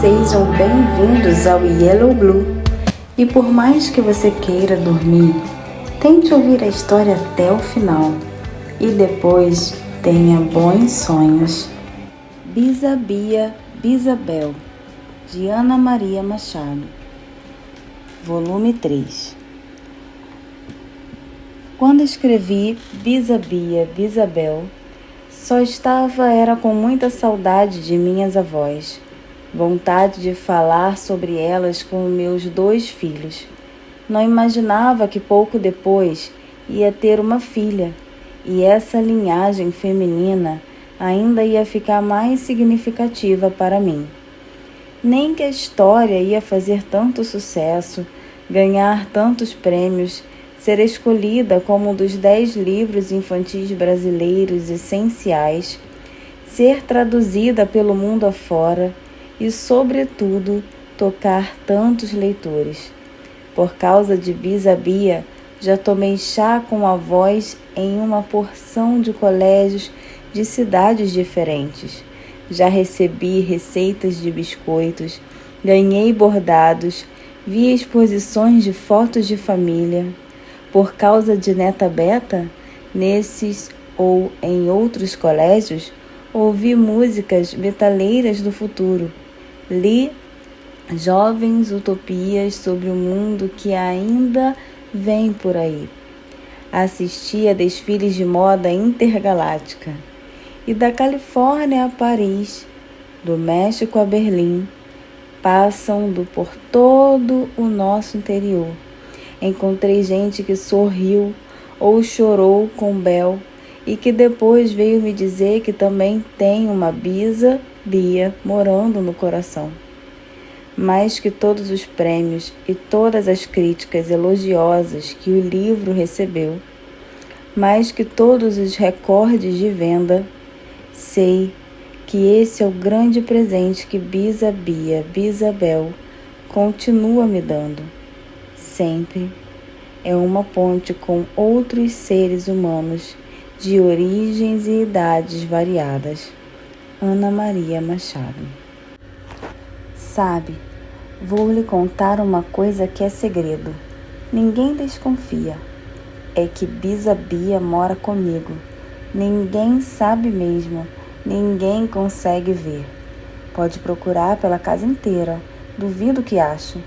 Sejam bem-vindos ao Yellow Blue. E por mais que você queira dormir, tente ouvir a história até o final. E depois tenha bons sonhos. Bisabia, Bisabel, de Ana Maria Machado. Volume 3. Quando escrevi Bisabia, Bisabel, só era com muita saudade de minhas avós. Vontade de falar sobre elas com meus 2 filhos. Não imaginava que pouco depois ia ter uma filha, e essa linhagem feminina ainda ia ficar mais significativa para mim. Nem que a história ia fazer tanto sucesso, ganhar tantos prêmios, ser escolhida como um dos 10 livros infantis brasileiros essenciais, ser traduzida pelo mundo afora, e, sobretudo, tocar tantos leitores. Por causa de Bisabia, já tomei chá com avós em uma porção de colégios de cidades diferentes. Já recebi receitas de biscoitos, ganhei bordados, vi exposições de fotos de família. Por causa de Neta Beta, nesses ou em outros colégios, ouvi músicas metaleiras do futuro. Li jovens utopias sobre o mundo que ainda vem por aí. Assisti a desfiles de moda intergaláctica. E da Califórnia a Paris, do México a Berlim, passam por todo o nosso interior. Encontrei gente que sorriu ou chorou com Bel e que depois veio me dizer que também tem uma Bisabia morando no coração. Mais que todos os prêmios e todas as críticas elogiosas que o livro recebeu, mais que todos os recordes de venda, sei que esse é o grande presente que Bisabia, Bisabel, continua me dando. Sempre é uma ponte com outros seres humanos de origens e idades variadas. Ana Maria Machado. Sabe, vou lhe contar uma coisa que é segredo. Ninguém desconfia. É que Bisabia mora comigo. Ninguém sabe mesmo. Ninguém consegue ver. Pode procurar pela casa inteira. Duvido que ache.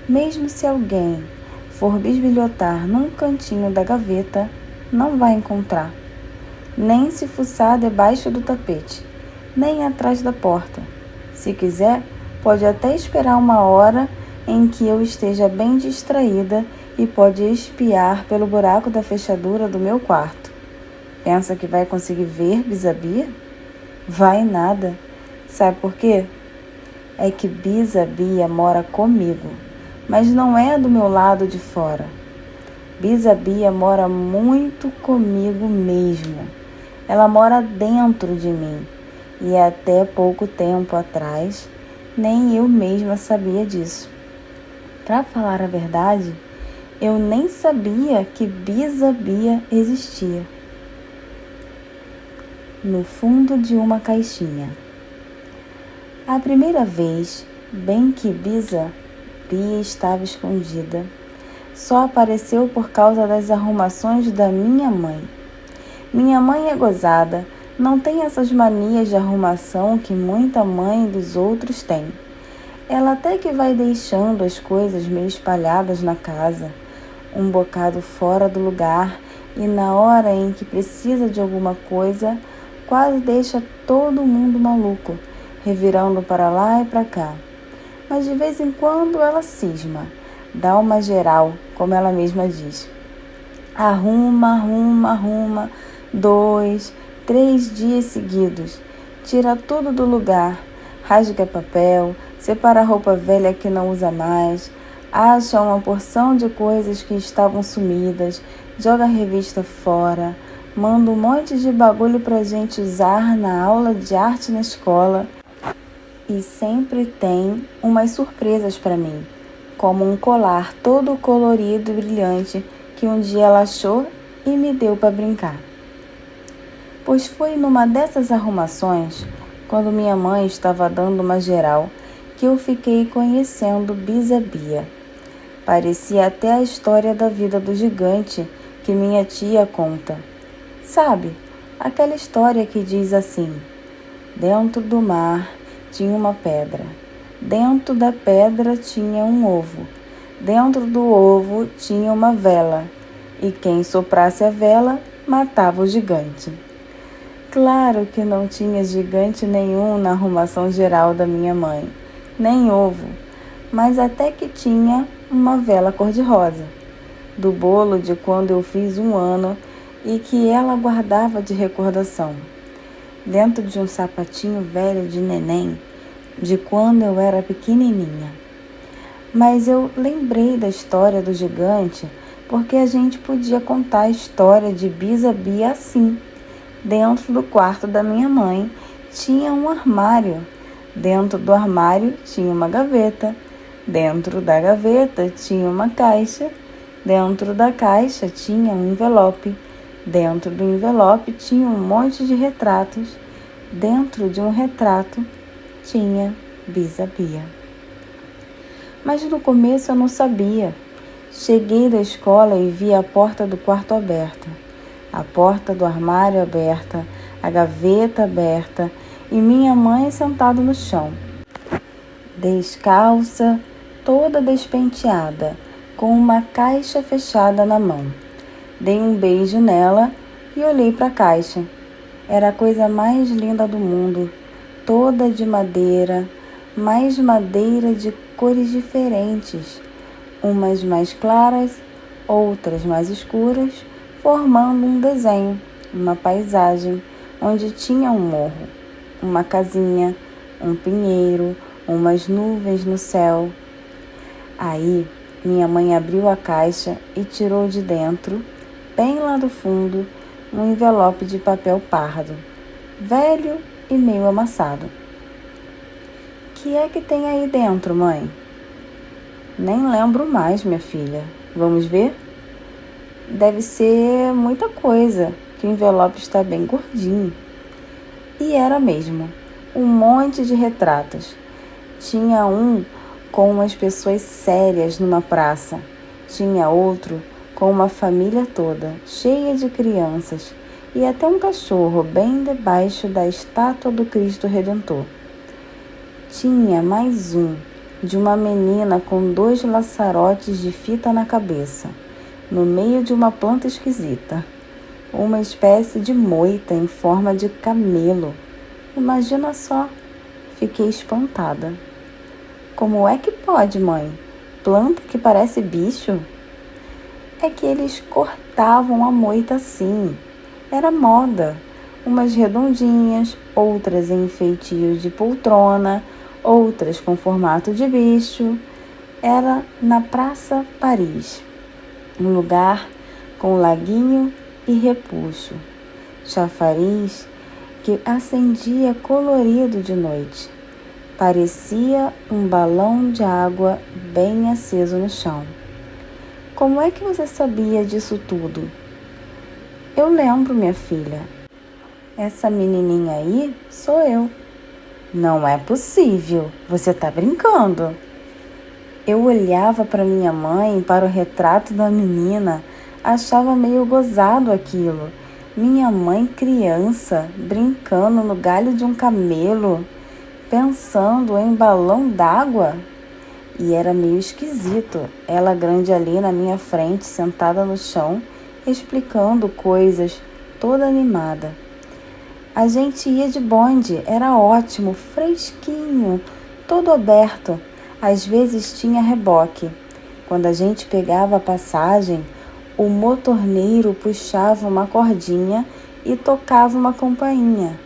Mesmo se alguém for bisbilhotar num cantinho da gaveta, não vai encontrar. Nem se fuçar debaixo do tapete, nem atrás da porta. Se quiser, pode até esperar uma hora em que eu esteja bem distraída e pode espiar pelo buraco da fechadura do meu quarto. Pensa que vai conseguir ver Bisabia? Vai nada. Sabe por quê? É que Bisabia mora comigo, mas não é do meu lado de fora. Bisabia mora muito comigo mesmo. Ela mora dentro de mim e até pouco tempo atrás nem eu mesma sabia disso. Para falar a verdade, eu nem sabia que Bisabia existia. No fundo de uma caixinha. A primeira vez, bem que Bisabia estava escondida, só apareceu por causa das arrumações da minha mãe. Minha mãe é gozada, não tem essas manias de arrumação que muita mãe dos outros tem. Ela até que vai deixando as coisas meio espalhadas na casa, um bocado fora do lugar, e na hora em que precisa de alguma coisa, quase deixa todo mundo maluco, revirando para lá e para cá. Mas de vez em quando ela cisma, dá uma geral, como ela mesma diz. Arruma, 2, 3 dias seguidos. Tira tudo do lugar, rasga papel, separa a roupa velha que não usa mais, acha uma porção de coisas que estavam sumidas, joga a revista fora, manda um monte de bagulho pra gente usar na aula de arte na escola e sempre tem umas surpresas para mim, como um colar todo colorido e brilhante que um dia ela achou e me deu para brincar. Pois foi numa dessas arrumações, quando minha mãe estava dando uma geral, que eu fiquei conhecendo Bisabia. Parecia até a história da vida do gigante que minha tia conta. Sabe, aquela história que diz assim: dentro do mar tinha uma pedra. Dentro da pedra tinha um ovo. Dentro do ovo tinha uma vela. E quem soprasse a vela matava o gigante. Claro que não tinha gigante nenhum na arrumação geral da minha mãe, nem ovo, mas até que tinha uma vela cor-de-rosa, do bolo de quando eu fiz 1 ano e que ela guardava de recordação, dentro de um sapatinho velho de neném, de quando eu era pequenininha. Mas eu lembrei da história do gigante porque a gente podia contar a história de Bisabia assim. Dentro do quarto da minha mãe tinha um armário. Dentro do armário tinha uma gaveta. Dentro da gaveta tinha uma caixa. Dentro da caixa tinha um envelope. Dentro do envelope tinha um monte de retratos. Dentro de um retrato tinha Bisabia. Mas no começo eu não sabia. Cheguei da escola e vi a porta do quarto aberta, a porta do armário aberta, a gaveta aberta e minha mãe sentada no chão, descalça, toda despenteada, com uma caixa fechada na mão. Dei um beijo nela e olhei para a caixa. Era a coisa mais linda do mundo, toda de madeira, mais madeira de cores diferentes, umas mais claras, outras mais escuras, formando um desenho, uma paisagem, onde tinha um morro, uma casinha, um pinheiro, umas nuvens no céu. Aí, minha mãe abriu a caixa e tirou de dentro, bem lá do fundo, um envelope de papel pardo, velho e meio amassado. Que é que tem aí dentro, mãe? Nem lembro mais, minha filha. Vamos ver? Deve ser muita coisa, que o envelope está bem gordinho. E era mesmo, um monte de retratos. Tinha um com umas pessoas sérias numa praça. Tinha outro com uma família toda, cheia de crianças, e até um cachorro bem debaixo da estátua do Cristo Redentor. Tinha mais um de uma menina com 2 laçarotes de fita na cabeça, no meio de uma planta esquisita, uma espécie de moita em forma de camelo. Imagina só, fiquei espantada. Como é que pode, mãe? Planta que parece bicho? É que eles cortavam a moita assim. Era moda. Umas redondinhas, outras em feitios de poltrona, outras com formato de bicho. Era na Praça Paris, um lugar com laguinho e repuxo, chafariz que acendia colorido de noite. Parecia um balão de água bem aceso no chão. Como é que você sabia disso tudo? Eu lembro, minha filha. Essa menininha aí sou eu. Não é possível, você tá brincando. Eu olhava para minha mãe, para o retrato da menina, achava meio gozado aquilo. Minha mãe criança, brincando no galho de um camelo, pensando em balão d'água. E era meio esquisito, ela grande ali na minha frente, sentada no chão, explicando coisas, toda animada. A gente ia de bonde, era ótimo, fresquinho, todo aberto. Às vezes tinha reboque. Quando a gente pegava a passagem, o motorneiro puxava uma cordinha e tocava uma campainha.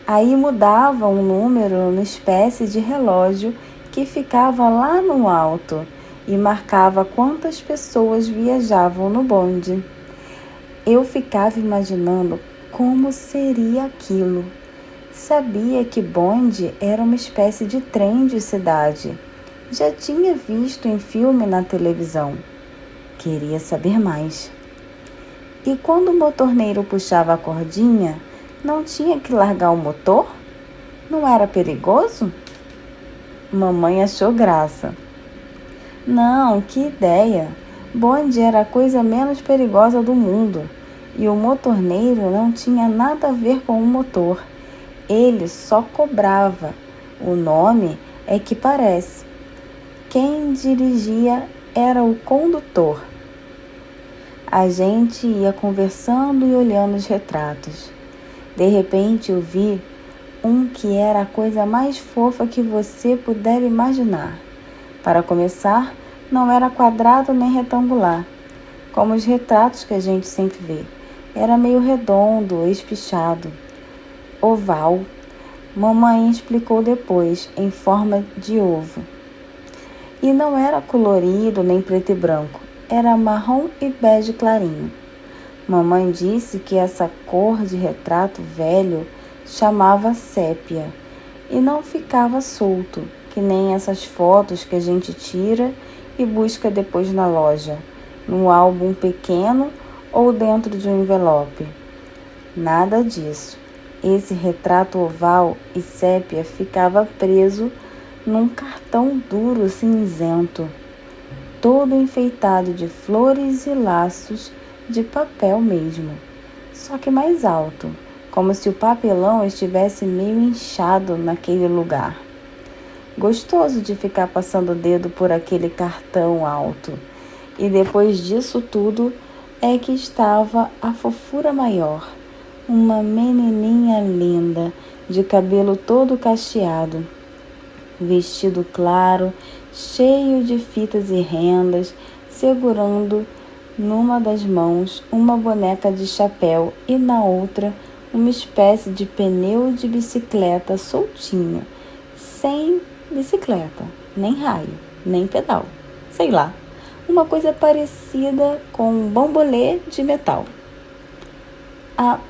Aí mudava um número numa espécie de relógio que ficava lá no alto e marcava quantas pessoas viajavam no bonde. Eu ficava imaginando como seria aquilo. Sabia que bonde era uma espécie de trem de cidade. Já tinha visto em filme na televisão. Queria saber mais. E quando o motorneiro puxava a cordinha, não tinha que largar o motor? Não era perigoso? Mamãe achou graça. Não, que ideia! Bonde era a coisa menos perigosa do mundo. E o motorneiro não tinha nada a ver com o motor. Ele só cobrava. O nome é que parece. Quem dirigia era o condutor. A gente ia conversando e olhando os retratos. De repente eu vi um que era a coisa mais fofa que você puder imaginar. Para começar, não era quadrado nem retangular, como os retratos que a gente sempre vê. Era meio redondo, espichado, oval. Mamãe explicou depois, em forma de ovo. E não era colorido nem preto e branco, era marrom e bege clarinho. Mamãe disse que essa cor de retrato velho chamava sépia e não ficava solto, que nem essas fotos que a gente tira e busca depois na loja, num álbum pequeno ou dentro de um envelope. Nada disso. Esse retrato oval e sépia ficava preso num cartão duro cinzento, todo enfeitado de flores e laços de papel mesmo, só que mais alto, como se o papelão estivesse meio inchado naquele lugar. Gostoso de ficar passando o dedo por aquele cartão alto. E depois disso tudo é que estava a fofura maior. Uma menininha linda, de cabelo todo cacheado, vestido claro, cheio de fitas e rendas, segurando numa das mãos uma boneca de chapéu e na outra uma espécie de pneu de bicicleta soltinho, sem bicicleta, nem raio, nem pedal, sei lá, uma coisa parecida com um bambolê de metal.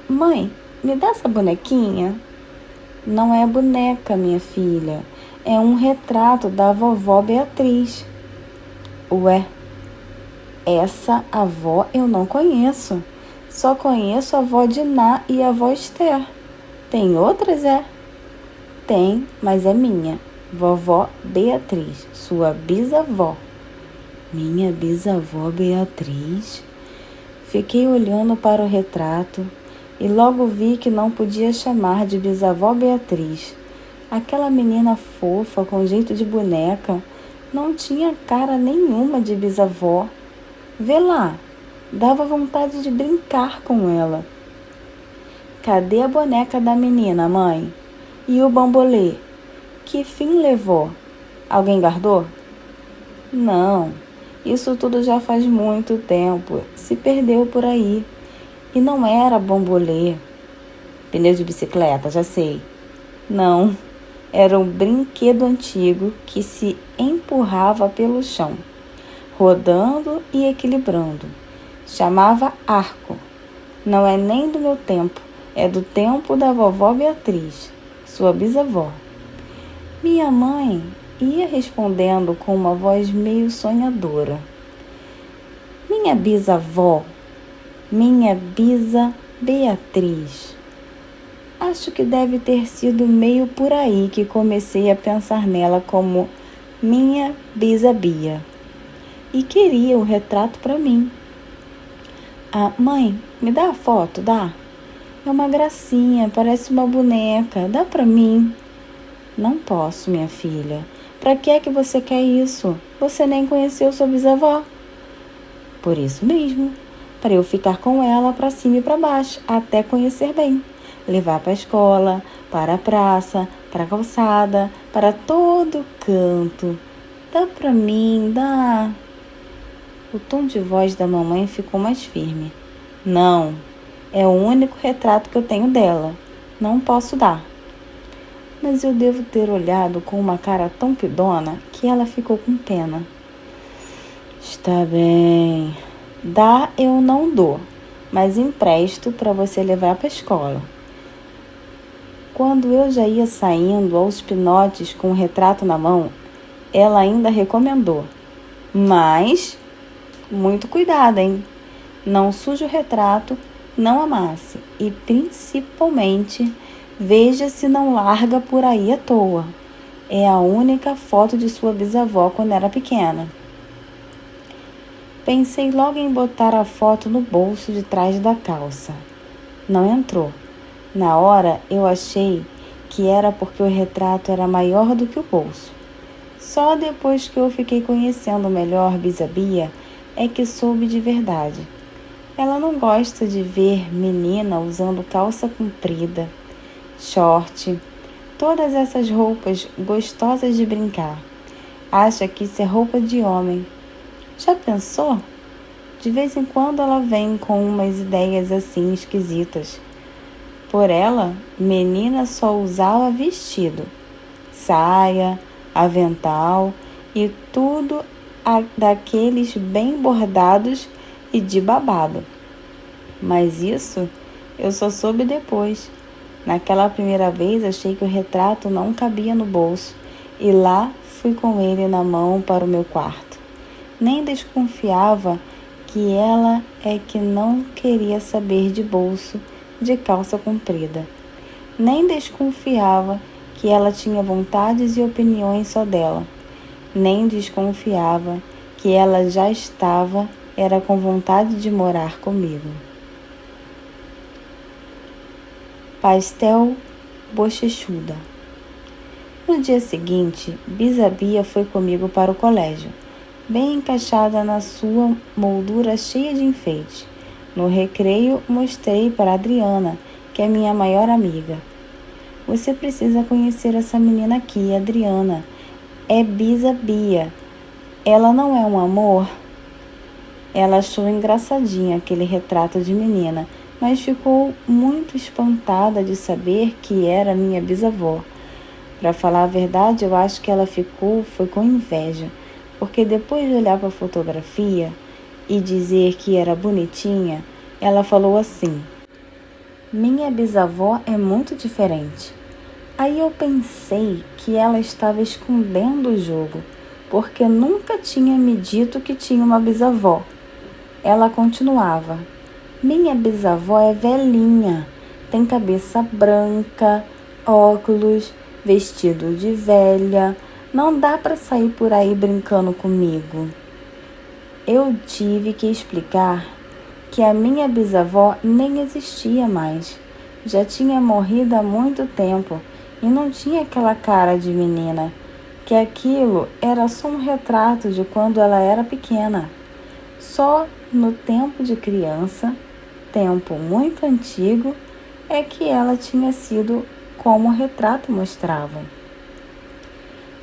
Mãe, me dá essa bonequinha? Não é boneca, minha filha, é um retrato da vovó Beatriz. Ué, essa avó eu não conheço, só conheço a avó Diná e a avó Esther. Tem outras, é? Tem, mas é minha. Vovó Beatriz, sua bisavó. Minha bisavó Beatriz? Fiquei olhando para o retrato e logo vi que não podia chamar de bisavó Beatriz. Aquela menina fofa com jeito de boneca não tinha cara nenhuma de bisavó. Vê lá, dava vontade de brincar com ela. Cadê a boneca da menina, mãe? E o bambolê? Que fim levou? Alguém guardou? Não, isso tudo já faz muito tempo. Se perdeu por aí. E não era bambolê. Pneu de bicicleta, já sei. Não, era um brinquedo antigo que se empurrava pelo chão, rodando e equilibrando. Chamava arco. Não é nem do meu tempo, é do tempo da vovó Beatriz, sua bisavó. Minha mãe ia respondendo com uma voz meio sonhadora. Minha bisavó, minha bisa Beatriz. Acho que deve ter sido meio por aí que comecei a pensar nela como minha bisa Bia. E queria o retrato para mim. Mãe, me dá a foto, dá? É uma gracinha, parece uma boneca, dá para mim? Não posso, minha filha. Para que é que você quer isso? Você nem conheceu sua bisavó. Por isso mesmo, para eu ficar com ela para cima e para baixo, até conhecer bem. Levar para a escola, para a praça, para a calçada, para todo canto. Dá para mim, dá. O tom de voz da mamãe ficou mais firme. Não, é o único retrato que eu tenho dela. Não posso dar. Mas eu devo ter olhado com uma cara tão pidona que ela ficou com pena. Está bem. Dá eu não dou, mas empresto para você levar para a escola. Quando eu já ia saindo aos pinotes com o retrato na mão, ela ainda recomendou. Mas, muito cuidado, hein? Não suje o retrato, não amasse e, principalmente, veja se não larga por aí à toa. É a única foto de sua bisavó quando era pequena. Pensei logo em botar a foto no bolso de trás da calça. Não entrou. Na hora eu achei que era porque o retrato era maior do que o bolso. Só depois que eu fiquei conhecendo melhor Bisa-Bia é que soube de verdade. Ela não gosta de ver menina usando calça comprida, short, todas essas roupas gostosas de brincar. Acha que isso é roupa de homem. Já pensou? De vez em quando ela vem com umas ideias assim esquisitas. Por ela, menina só usava vestido, saia, avental e tudo daqueles bem bordados e de babado. Mas isso eu só soube depois. Naquela primeira vez achei que o retrato não cabia no bolso e lá fui com ele na mão para o meu quarto. Nem desconfiava que ela é que não queria saber de bolso de calça comprida. Nem desconfiava que ela tinha vontades e opiniões só dela. Nem desconfiava que ela já era com vontade de morar comigo. Pastel bochechuda. No dia seguinte, Bisa-Bia foi comigo para o colégio, bem encaixada na sua moldura cheia de enfeite. No recreio, mostrei para Adriana, que é minha maior amiga. Você precisa conhecer essa menina aqui, Adriana. É Bisa-Bia. Ela não é um amor? Ela achou engraçadinha aquele retrato de menina, mas ficou muito espantada de saber que era minha bisavó. Para falar a verdade, eu acho que ela foi com inveja, porque depois de olhar para a fotografia e dizer que era bonitinha, ela falou assim: minha bisavó é muito diferente. Aí eu pensei que ela estava escondendo o jogo, porque nunca tinha me dito que tinha uma bisavó. Ela continuava: minha bisavó é velhinha, tem cabeça branca, óculos, vestido de velha, não dá para sair por aí brincando comigo. Eu tive que explicar que a minha bisavó nem existia mais, já tinha morrido há muito tempo e não tinha aquela cara de menina, que aquilo era só um retrato de quando ela era pequena. Só no tempo de criança, tempo muito antigo, é que ela tinha sido como o retrato mostrava.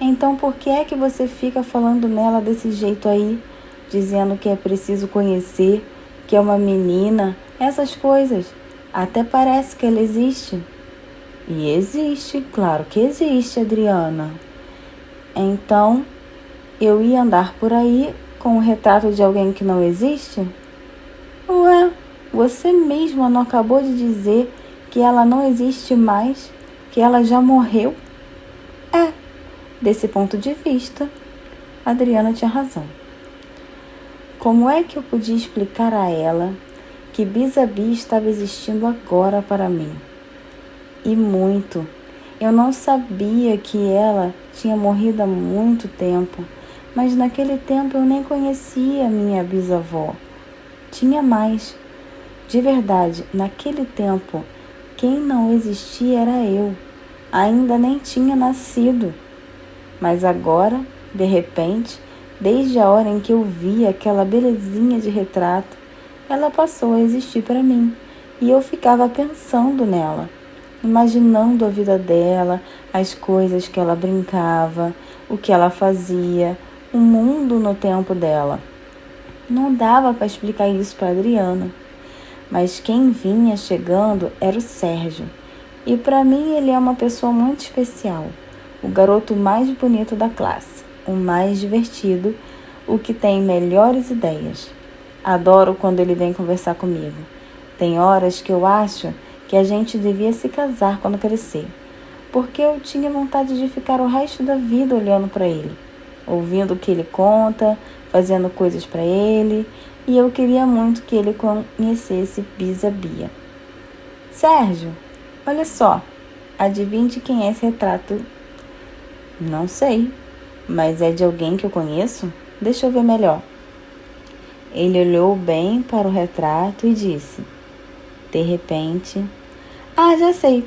Então por que é que você fica falando nela desse jeito aí, dizendo que é preciso conhecer, que é uma menina, essas coisas? Até parece que ela existe. E existe, claro que existe, Adriana. Então, eu ia andar por aí com o retrato de alguém que não existe? Ué, você mesma não acabou de dizer que ela não existe mais, que ela já morreu? Desse ponto de vista, Adriana tinha razão. Como é que eu podia explicar a ela que Bisa-Bia estava existindo agora para mim? E muito. Eu não sabia que ela tinha morrido há muito tempo, mas naquele tempo eu nem conhecia minha bisavó. Tinha mais. De verdade, naquele tempo, quem não existia era eu. Ainda nem tinha nascido. Mas agora, de repente, desde a hora em que eu vi aquela belezinha de retrato, ela passou a existir para mim. E eu ficava pensando nela, imaginando a vida dela, as coisas que ela brincava, o que ela fazia, o mundo no tempo dela. Não dava para explicar isso para Adriana, mas quem vinha chegando era o Sérgio. E para mim ele é uma pessoa muito especial, o garoto mais bonito da classe, o mais divertido, o que tem melhores ideias. Adoro quando ele vem conversar comigo. Tem horas que eu acho que a gente devia se casar quando crescer, porque eu tinha vontade de ficar o resto da vida olhando para ele, ouvindo o que ele conta, fazendo coisas para ele, e eu queria muito que ele conhecesse Bisa-Bia. Sérgio, olha só, adivinhe de quem é esse retrato Não sei, mas é de alguém que eu conheço? Deixa eu ver melhor. Ele olhou bem para o retrato e disse, de repente: Ah, já sei.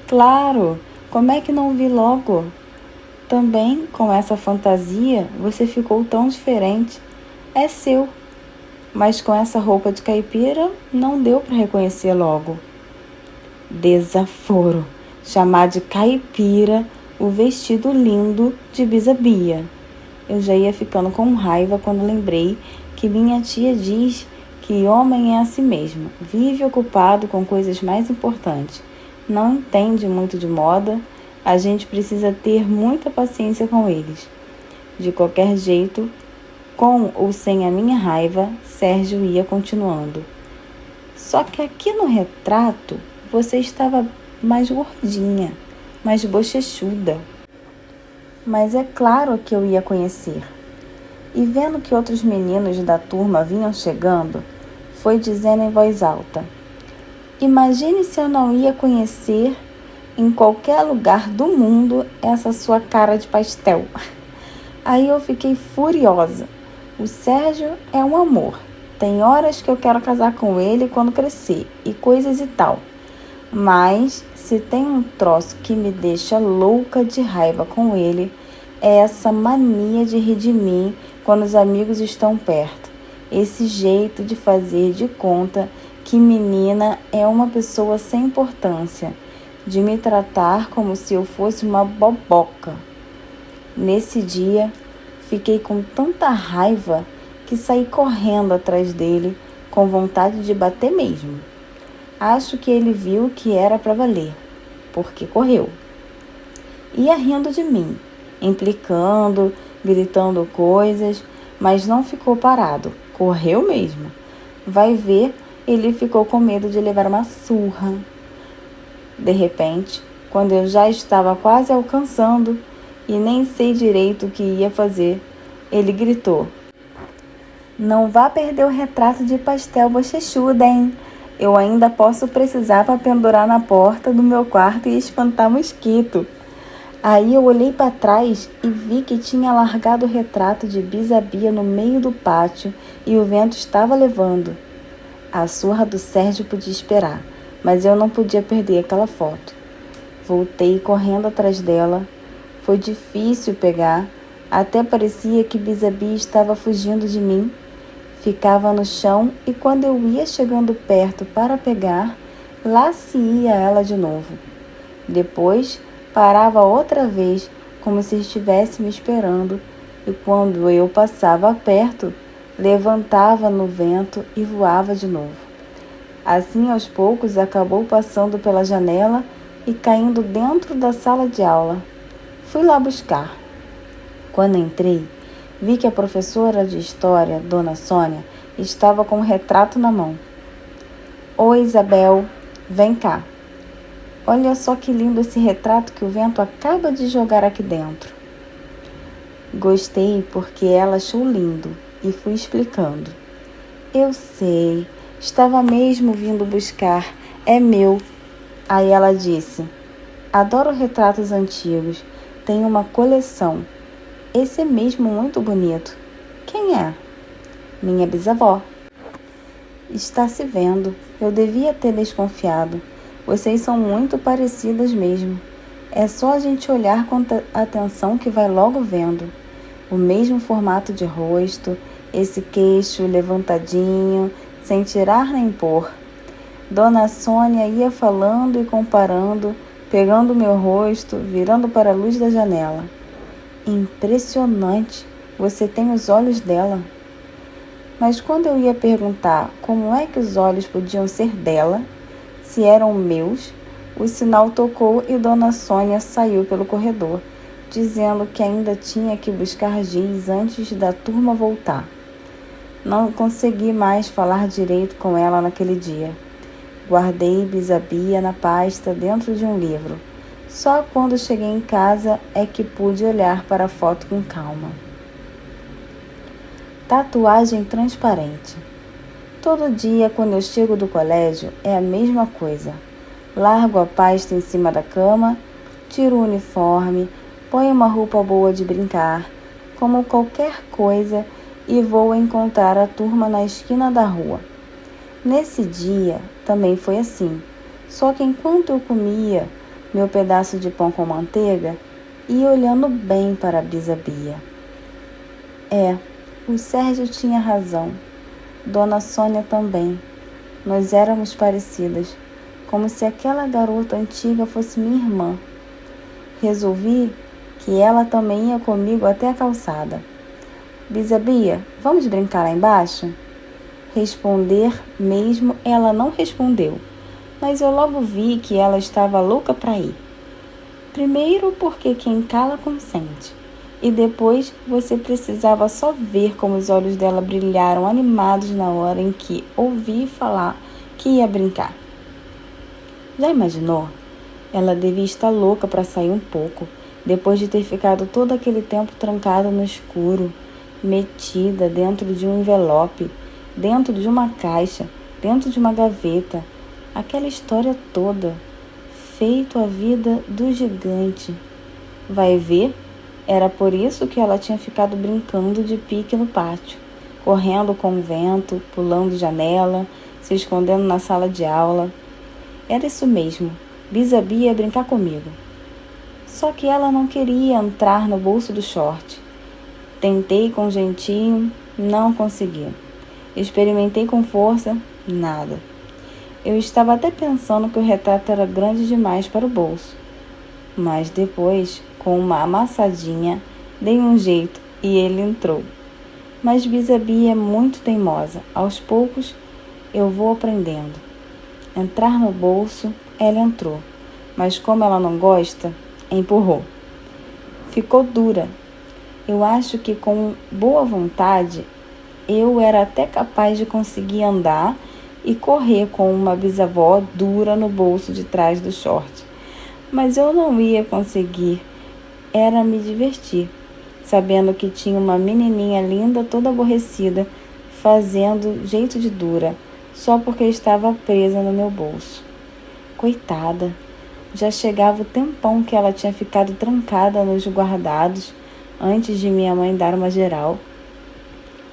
Claro, como é que não vi logo? Também, com essa fantasia, você ficou tão diferente. É seu. Mas com essa roupa de caipira, não deu para reconhecer logo. Desaforo. Chamar de caipira o vestido lindo de Bisabia. Eu já ia ficando com raiva quando lembrei que minha tia diz que homem é assim mesmo, vive ocupado com coisas mais importantes, não entende muito de moda, a gente precisa ter muita paciência com eles. De qualquer jeito, com ou sem a minha raiva, Sérgio ia continuando. Só que aqui no retrato, você estava mais gordinha, mais bochechuda. Mas é claro que eu ia conhecer. E vendo que outros meninos da turma vinham chegando, foi dizendo em voz alta: Imagine se eu não ia conhecer em qualquer lugar do mundo essa sua cara de pastel. Aí eu fiquei furiosa. O Sérgio é um amor. Tem horas que eu quero casar com ele quando crescer e coisas e tal. Mas se tem um troço que me deixa louca de raiva com ele, é essa mania de rir de mim quando os amigos estão perto. Esse jeito de fazer de conta que menina é uma pessoa sem importância, de me tratar como se eu fosse uma boboca. Nesse dia, fiquei com tanta raiva que saí correndo atrás dele, com vontade de bater mesmo. Acho que ele viu que era para valer, porque correu. Ia rindo de mim, implicando, gritando coisas, mas não ficou parado, correu mesmo. Vai ver, ele ficou com medo de levar uma surra. De repente, quando eu já estava quase alcançando e nem sei direito o que ia fazer, ele gritou: Não vá perder o retrato de pastel bochechuda, hein? Eu ainda posso precisar para pendurar na porta do meu quarto e espantar mosquito. Aí eu olhei para trás e vi que tinha largado o retrato de Bisabia no meio do pátio e o vento estava levando. A surra do Sérgio podia esperar, mas eu não podia perder aquela foto. Voltei correndo atrás dela. Foi difícil pegar, até parecia que Bisabia estava fugindo de mim. Ficava no chão e quando eu ia chegando perto para pegar, lá se ia ela de novo. Depois parava outra vez, como se estivesse me esperando, e quando eu passava perto, levantava no vento e voava de novo. Assim, aos poucos, acabou passando pela janela e caindo dentro da sala de aula. Fui lá buscar. Quando entrei, vi que a professora de história, Dona Sônia, estava com um retrato na mão. Oi, Isabel, vem cá. Olha só que lindo esse retrato que o vento acaba de jogar aqui dentro. Gostei porque ela achou lindo e fui explicando. Eu sei, estava mesmo vindo buscar, é meu. Aí ela disse: Adoro retratos antigos, tenho uma coleção. Esse é mesmo muito bonito. Quem é? Minha bisavó. Está se vendo, eu devia ter desconfiado. Vocês são muito parecidas mesmo. É só a gente olhar com atenção que vai logo vendo. O mesmo formato de rosto, esse queixo levantadinho, sem tirar nem pôr. Dona Sônia ia falando e comparando, pegando meu rosto, virando para a luz da janela. Impressionante, você tem os olhos dela. Mas quando eu ia perguntar como é que os olhos podiam ser dela, se eram meus, o sinal tocou e Dona Sônia saiu pelo corredor, dizendo que ainda tinha que buscar giz antes da turma voltar. Não consegui mais falar direito com ela naquele dia. Guardei Bisabia na pasta dentro de um livro. Só quando cheguei em casa é que pude olhar para a foto com calma. Tatuagem transparente. Todo dia, quando eu chego do colégio, é a mesma coisa. Largo a pasta em cima da cama, tiro o uniforme, Põe uma roupa boa de brincar, como qualquer coisa, e vou encontrar a turma na esquina da rua. Nesse dia também foi assim, só que enquanto eu comia meu pedaço de pão com manteiga, ia olhando bem para a Bisa-Bia. O Sérgio tinha razão. Dona Sônia também. Nós éramos parecidas, como se aquela garota antiga fosse minha irmã. Resolvi que ela também ia comigo até a calçada. Bisa-Bia, vamos brincar lá embaixo? Responder mesmo ela não respondeu, mas eu logo vi que ela estava louca para ir. Primeiro porque quem cala consente, e depois você precisava só ver como os olhos dela brilharam animados na hora em que ouvi falar que ia brincar. Já imaginou? Ela devia estar louca para sair um pouco, depois de ter ficado todo aquele tempo trancada no escuro, metida dentro de um envelope, dentro de uma caixa, dentro de uma gaveta. Aquela história toda, feito a vida do gigante. Vai ver? Era por isso que ela tinha ficado brincando de pique no pátio, correndo com o vento, pulando janela, se escondendo na sala de aula. Era isso mesmo, Bisa-Bia ia brincar comigo. Só que ela não queria entrar no bolso do short. Tentei com jeitinho, não consegui. Experimentei com força, nada. Eu estava até pensando que o retrato era grande demais para o bolso. Mas depois, com uma amassadinha, dei um jeito e ele entrou. Mas Bisa-Bia é muito teimosa. Aos poucos, eu vou aprendendo. Entrar no bolso, ela entrou. Mas como ela não gosta, empurrou. Ficou dura. Eu acho que com boa vontade, eu era até capaz de conseguir andar e correr com uma bisavó dura no bolso de trás do short. Mas eu não ia conseguir. Era me divertir, sabendo que tinha uma menininha linda toda aborrecida, fazendo jeito de dura, só porque estava presa no meu bolso. Coitada, já chegava o tempão que ela tinha ficado trancada nos guardados antes de minha mãe dar uma geral.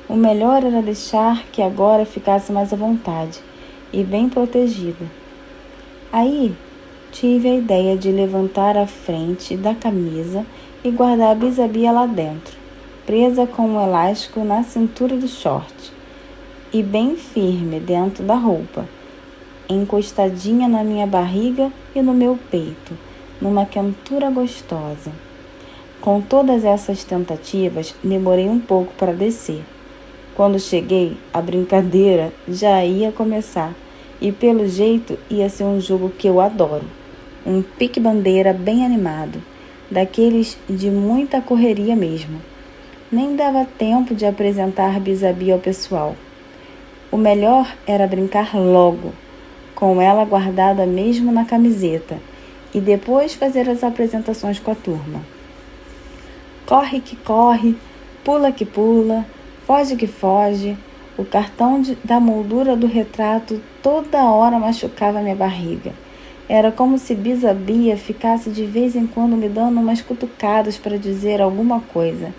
O melhor era deixar que agora ficasse mais à vontade e bem protegida. Aí tive a ideia de levantar a frente da camisa e guardar a Bisa-Bia lá dentro, presa com um elástico na cintura do short e bem firme dentro da roupa, encostadinha na minha barriga e no meu peito, numa quentura gostosa. Com todas essas tentativas, demorei um pouco para descer. Quando cheguei, a brincadeira já ia começar e pelo jeito ia ser um jogo que eu adoro. Um pique-bandeira bem animado, daqueles de muita correria mesmo. Nem dava tempo de apresentar Bisa-Bia ao pessoal. O melhor era brincar logo, com ela guardada mesmo na camiseta, e depois fazer as apresentações com a turma. Corre que corre, pula que pula, foge que foge. O cartão da moldura do retrato toda hora machucava minha barriga. Era como se Bisa-Bia ficasse de vez em quando me dando umas cutucadas para dizer alguma coisa.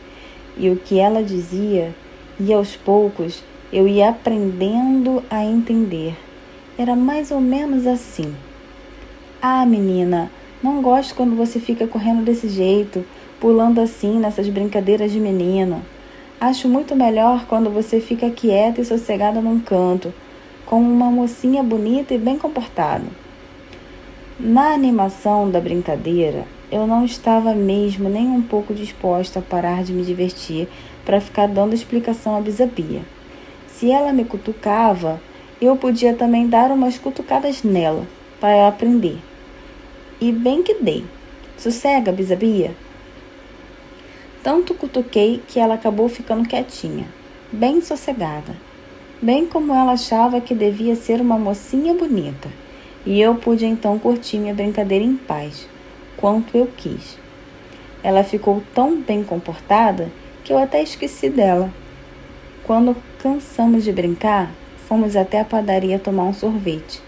E o que ela dizia, e aos poucos eu ia aprendendo a entender. Era mais ou menos assim. Ah, menina, não gosto quando você fica correndo desse jeito, pulando assim nessas brincadeiras de menino. Acho muito melhor quando você fica quieta e sossegada num canto, com uma mocinha bonita e bem comportada. Na animação da brincadeira, eu não estava mesmo nem um pouco disposta a parar de me divertir para ficar dando explicação à Bisa-Bia. Se ela me cutucava, eu podia também dar umas cutucadas nela, para ela aprender. E bem que dei. Sossega, Bisa-Bia. Tanto cutuquei que ela acabou ficando quietinha, bem sossegada, bem como ela achava que devia ser uma mocinha bonita. E eu pude então curtir minha brincadeira em paz, quanto eu quis. Ela ficou tão bem comportada que eu até esqueci dela. Quando cansamos de brincar, fomos até a padaria tomar um sorvete,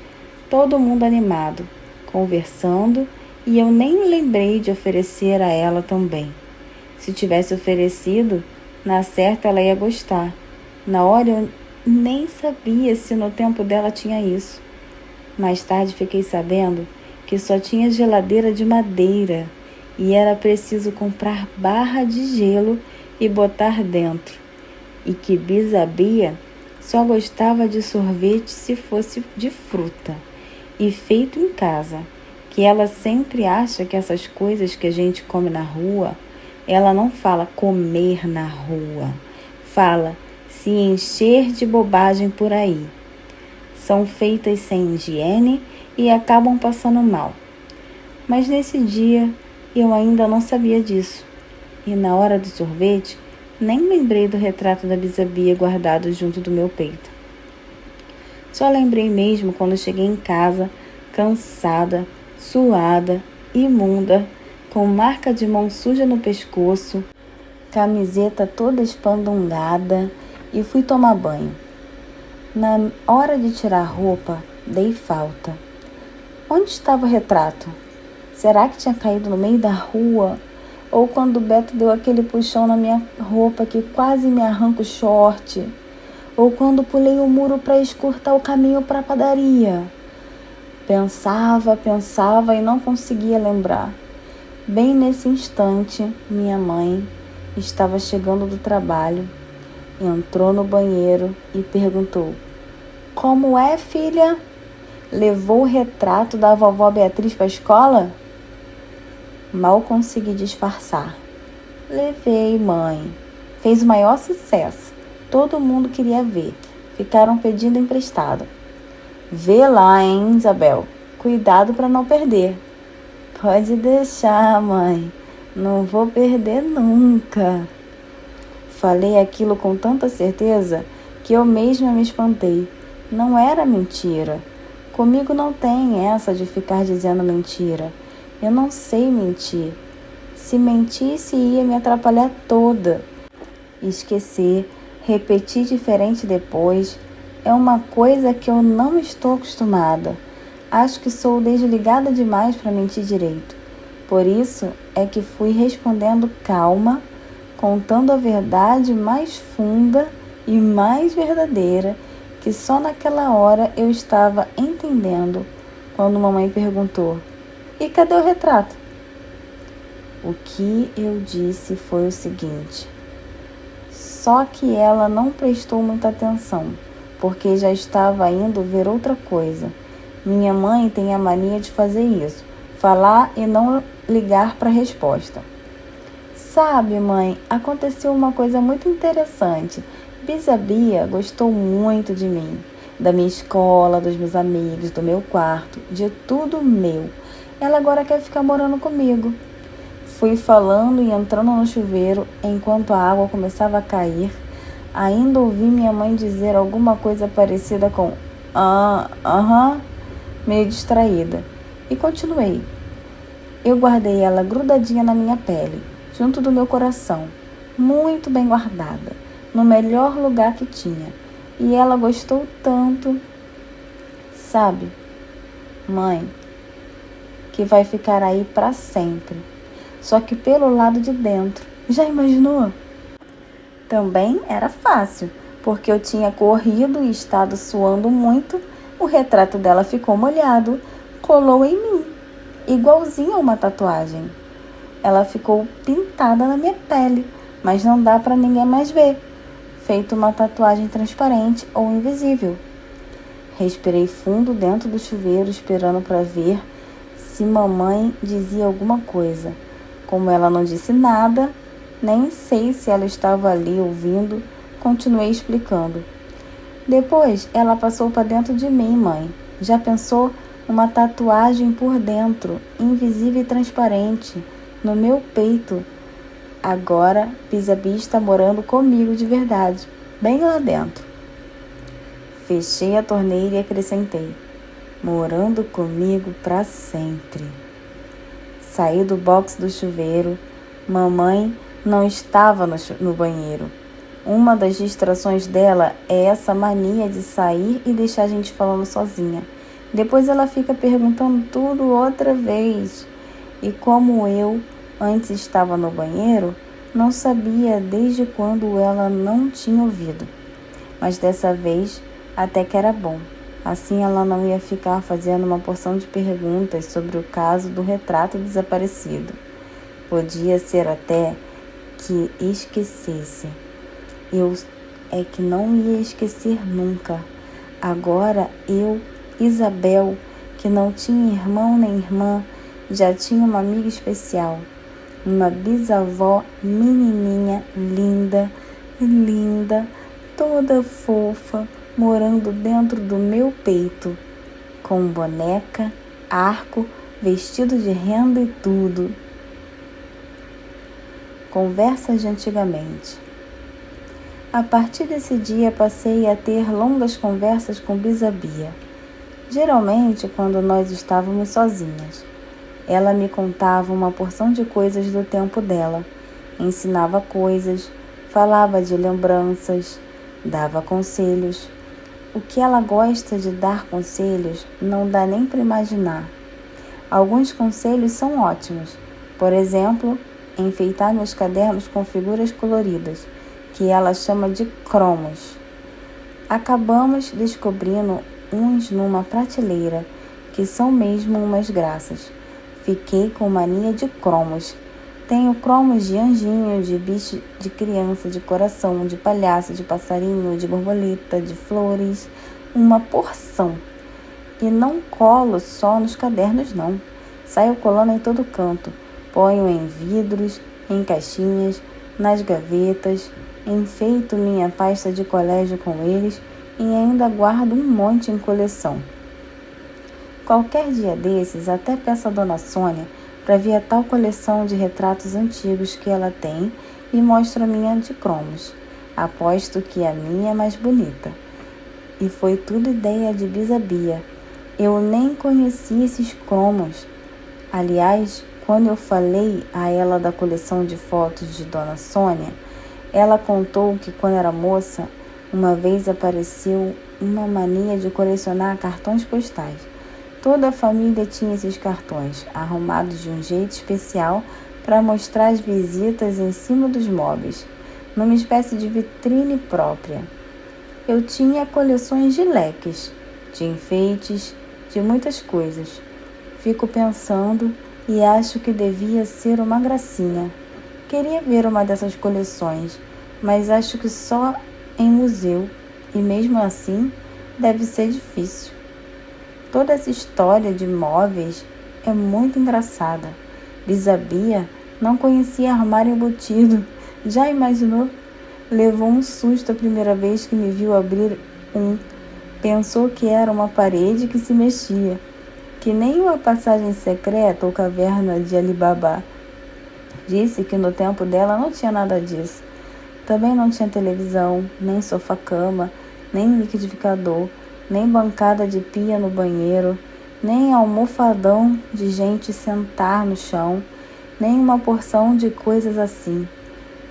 todo mundo animado, conversando e eu nem lembrei de oferecer a ela também. Se tivesse oferecido, na certa ela ia gostar. Na hora eu nem sabia se no tempo dela tinha isso. Mais tarde fiquei sabendo que só tinha geladeira de madeira e era preciso comprar barra de gelo e botar dentro. E que Bisabia só gostava de sorvete se fosse de fruta e feito em casa, que ela sempre acha que essas coisas que a gente come na rua, ela não fala comer na rua, fala se encher de bobagem por aí. São feitas sem higiene e acabam passando mal. Mas nesse dia eu ainda não sabia disso. E na hora do sorvete, nem lembrei do retrato da Bisabia guardado junto do meu peito. Só lembrei mesmo quando cheguei em casa, cansada, suada, imunda, com marca de mão suja no pescoço, camiseta toda espandungada, e fui tomar banho. Na hora de tirar a roupa, dei falta. Onde estava o retrato? Será que tinha caído no meio da rua? Ou quando o Beto deu aquele puxão na minha roupa que quase me arranca o short? Ou quando pulei o muro para escurtar o caminho para a padaria? Pensava e não conseguia lembrar. Bem nesse instante, minha mãe estava chegando do trabalho, entrou no banheiro e perguntou: "Como é, filha? Levou o retrato da vovó Beatriz para a escola?" Mal consegui disfarçar. "Levei, mãe." Fez o maior sucesso. Todo mundo queria ver. Ficaram pedindo emprestado. "Vê lá, hein, Isabel. Cuidado para não perder." "Pode deixar, mãe. Não vou perder nunca." Falei aquilo com tanta certeza que eu mesma me espantei. Não era mentira. Comigo não tem essa de ficar dizendo mentira. Eu não sei mentir. Se mentisse, ia me atrapalhar toda. Esquecer, repetir diferente depois, é uma coisa que eu não estou acostumada. Acho que sou desligada demais para mentir direito. Por isso é que fui respondendo calma, contando a verdade mais funda e mais verdadeira, que só naquela hora eu estava entendendo, quando mamãe perguntou: "E cadê o retrato?" O que eu disse foi o seguinte: só que ela não prestou muita atenção, porque já estava indo ver outra coisa. Minha mãe tem a mania de fazer isso, falar e não ligar para a resposta. "Sabe, mãe, aconteceu uma coisa muito interessante. Bisabia gostou muito de mim, da minha escola, dos meus amigos, do meu quarto, de tudo meu. Ela agora quer ficar morando comigo." Fui falando e entrando no chuveiro enquanto a água começava a cair. Ainda ouvi minha mãe dizer alguma coisa parecida com aham, meio distraída. E continuei. Eu guardei ela grudadinha na minha pele, junto do meu coração, muito bem guardada, no melhor lugar que tinha. E ela gostou tanto. Sabe, mãe, que vai ficar aí para sempre. Só que pelo lado de dentro. Já imaginou? Também era fácil, porque eu tinha corrido e estado suando muito. O retrato dela ficou molhado, colou em mim, igualzinho a uma tatuagem. Ela ficou pintada na minha pele, mas não dá para ninguém mais ver, feito uma tatuagem transparente ou invisível. Respirei fundo dentro do chuveiro, esperando para ver se mamãe dizia alguma coisa. Como ela não disse nada, nem sei se ela estava ali ouvindo, continuei explicando. "Depois ela passou para dentro de mim, mãe. Já pensou? Uma tatuagem por dentro, invisível e transparente, no meu peito. Agora Bisabia está morando comigo de verdade, bem lá dentro." Fechei a torneira e acrescentei: "Morando comigo para sempre." Saí do box do chuveiro. Mamãe não estava no banheiro. Uma das distrações dela é essa mania de sair e deixar a gente falando sozinha. Depois ela fica perguntando tudo outra vez. e como eu antes estava no banheiro, não sabia desde quando ela não tinha ouvido. Mas dessa vez até que era bom. Assim ela não ia ficar fazendo uma porção de perguntas sobre o caso do retrato desaparecido. Podia ser até que esquecesse. Eu é que não ia esquecer nunca. Agora eu, Isabel, que não tinha irmão nem irmã, já tinha uma amiga especial. Uma bisavó menininha linda, linda, toda fofa, morando dentro do meu peito, com boneca, arco, vestido de renda e tudo. Conversas de antigamente. A partir desse dia passei a ter longas conversas com Bisabia, geralmente quando nós estávamos sozinhas. Ela me contava uma porção de coisas do tempo dela, ensinava coisas, falava de lembranças, dava conselhos. O que ela gosta de dar conselhos não dá nem para imaginar. Alguns conselhos são ótimos, por exemplo, enfeitar meus cadernos com figuras coloridas, que ela chama de cromos. Acabamos descobrindo uns numa prateleira, que são mesmo umas graças. Fiquei com mania de cromos. Tenho cromos de anjinho, de bicho, de criança, de coração, de palhaço, de passarinho, de borboleta, de flores, uma porção. E não colo só nos cadernos não. Saio colando em todo canto. Ponho em vidros, em caixinhas, nas gavetas. Enfeito minha pasta de colégio com eles e ainda guardo um monte em coleção. Qualquer dia desses, até peço a Dona Sônia para ver a tal coleção de retratos antigos que ela tem e mostro a minha de cromos. Aposto que a minha é mais bonita. E foi tudo ideia de Bisabia. Eu nem conhecia esses cromos. Aliás, quando eu falei a ela da coleção de fotos de Dona Sônia, ela contou que quando era moça, uma vez apareceu uma mania de colecionar cartões postais. Toda a família tinha esses cartões, arrumados de um jeito especial para mostrar as visitas em cima dos móveis, numa espécie de vitrine própria. Eu tinha coleções de leques, de enfeites, de muitas coisas. Fico pensando e acho que devia ser uma gracinha. Queria ver uma dessas coleções, mas acho que só em museu, e mesmo assim deve ser difícil. Toda essa história de móveis é muito engraçada. Bisabia não conhecia armário embutido. Já imaginou? Levou um susto a primeira vez que me viu abrir um. Pensou que era uma parede que se mexia, que nem uma passagem secreta ou caverna de Alibaba. Disse que no tempo dela não tinha nada disso. Também não tinha televisão, nem sofá-cama, nem liquidificador, nem bancada de pia no banheiro, nem almofadão de gente sentar no chão, nem uma porção de coisas assim.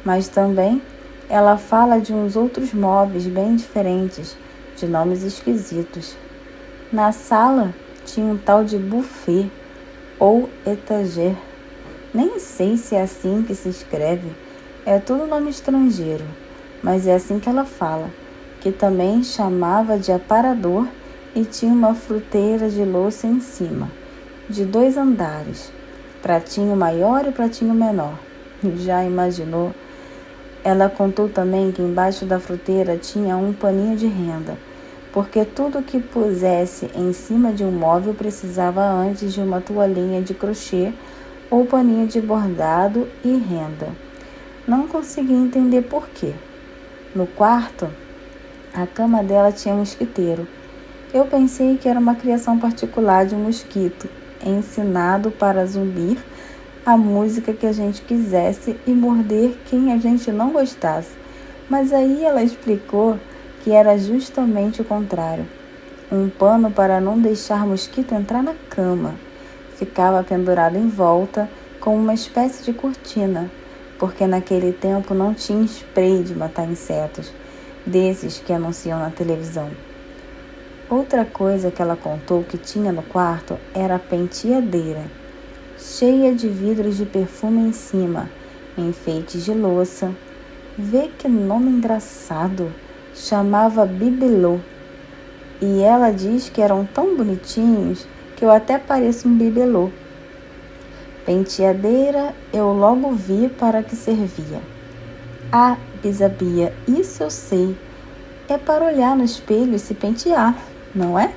Mas também ela fala de uns outros móveis bem diferentes, de nomes esquisitos. Na sala tinha um tal de buffet ou étagère. Nem sei se é assim que se escreve, é tudo nome estrangeiro, mas é assim que ela fala, que também chamava de aparador e tinha uma fruteira de louça em cima, de 2 andares, pratinho maior e pratinho menor. Já imaginou? Ela contou também que embaixo da fruteira tinha um paninho de renda, porque tudo que pusesse em cima de um móvel precisava antes de uma toalhinha de crochê ou paninho de bordado e renda. Não consegui entender por quê. No quarto, a cama dela tinha um mosquiteiro. Eu pensei que era uma criação particular de um mosquito, ensinado para zumbir a música que a gente quisesse e morder quem a gente não gostasse. Mas aí ela explicou que era justamente o contrário. Um pano para não deixar mosquito entrar na cama. Ficava pendurado em volta com uma espécie de cortina, porque naquele tempo não tinha spray de matar insetos, desses que anunciam na televisão. Outra coisa que ela contou que tinha no quarto era a penteadeira. cheia de vidros de perfume em cima, enfeites de louça. Vê que nome engraçado! Chamava bibelô. E ela diz que eram tão bonitinhos que eu até pareço um bibelô. Penteadeira eu logo vi para que servia. Ah, Bisabia, isso eu sei. É para olhar no espelho e se pentear, não é?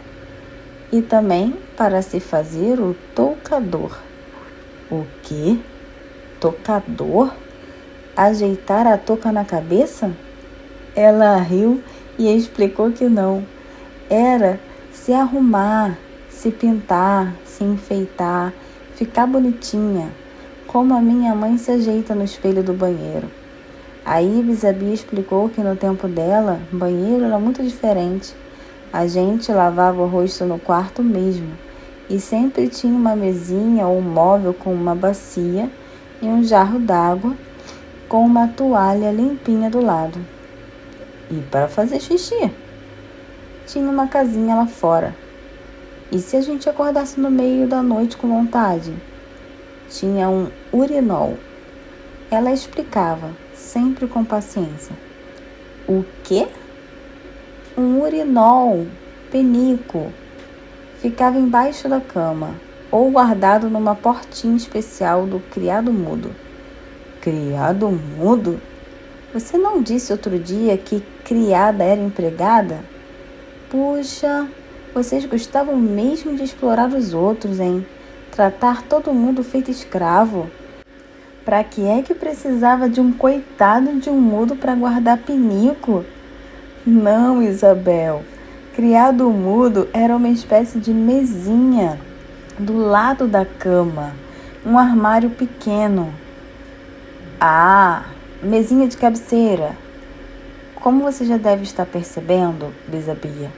E também para se fazer o toucador. O quê? Tocador? Ajeitar a touca na cabeça? Ela riu e explicou que não. Era se arrumar, se pintar, se enfeitar, ficar bonitinha, como a minha mãe se ajeita no espelho do banheiro. Aí Bisabia explicou que no tempo dela, banheiro era muito diferente. A gente lavava o rosto no quarto mesmo, e sempre tinha uma mesinha ou um móvel com uma bacia e um jarro d'água com uma toalha limpinha do lado. E para fazer xixi, tinha uma casinha lá fora. E se a gente acordasse no meio da noite com vontade? Tinha um urinol. Ela explicava, sempre com paciência. O quê? Um urinol, penico. Ficava embaixo da cama, ou guardado numa portinha especial do criado mudo. Criado mudo? Você não disse outro dia que criada era empregada? Puxa, vocês gostavam mesmo de explorar os outros, hein? Tratar todo mundo feito escravo. Pra que é que precisava de um coitado de um mudo para guardar pinico? Não, Isabel. Criado mudo era uma espécie de mesinha do lado da cama, um armário pequeno. Ah, mesinha de cabeceira. Como você já deve estar percebendo, Bisabia,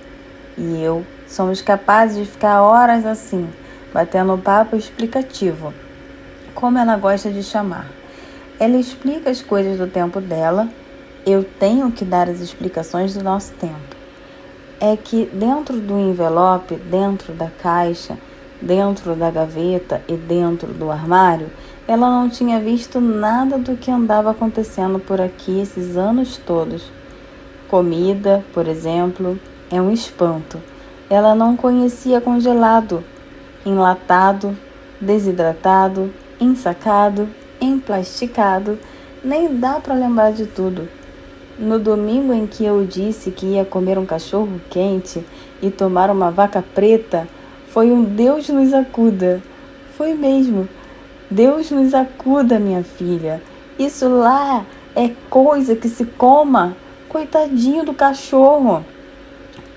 e eu somos capazes de ficar horas assim, batendo papo explicativo, como ela gosta de chamar. Ela explica as coisas do tempo dela, eu tenho que dar as explicações do nosso tempo. É que dentro do envelope, dentro da caixa, dentro da gaveta e dentro do armário, ela não tinha visto nada do que andava acontecendo por aqui esses anos todos. Comida, por exemplo, é um espanto. Ela não conhecia congelado, enlatado, desidratado, ensacado, emplasticado, nem dá para lembrar de tudo. No domingo em que eu disse que ia comer um cachorro quente e tomar uma vaca preta, foi um Deus nos acuda. Foi mesmo. Deus nos acuda, minha filha. Isso lá é coisa que se coma. Coitadinho do cachorro.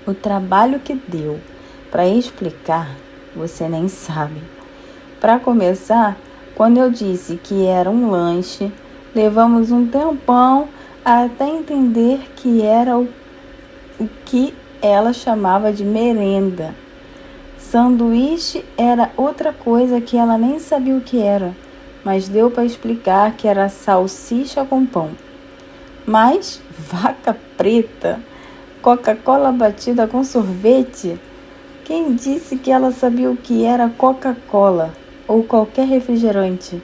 O trabalho que deu para explicar, você nem sabe. Para começar, quando eu disse que era um lanche, levamos um tempão até entender que era o que ela chamava de merenda. Sanduíche era outra coisa que ela nem sabia o que era, mas deu para explicar que era salsicha com pão. Mas vaca preta, Coca-Cola batida com sorvete? Quem disse que ela sabia o que era Coca-Cola ou qualquer refrigerante?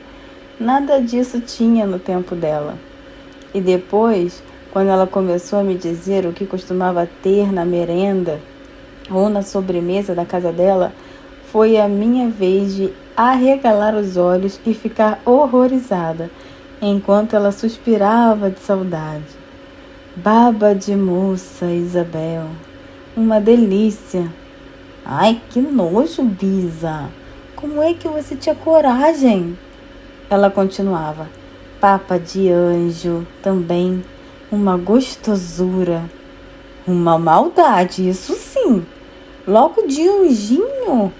Nada disso tinha no tempo dela. E depois, quando ela começou a me dizer o que costumava ter na merenda ou na sobremesa da casa dela, foi a minha vez de arregalar os olhos e ficar horrorizada, enquanto ela suspirava de saudade. Baba de moça, Isabel. Uma delícia. Ai, que nojo, Bisa. Como é que você tinha coragem? Ela continuava. Papa de anjo, também. Uma gostosura. Uma maldade, isso sim. Logo de anjinho.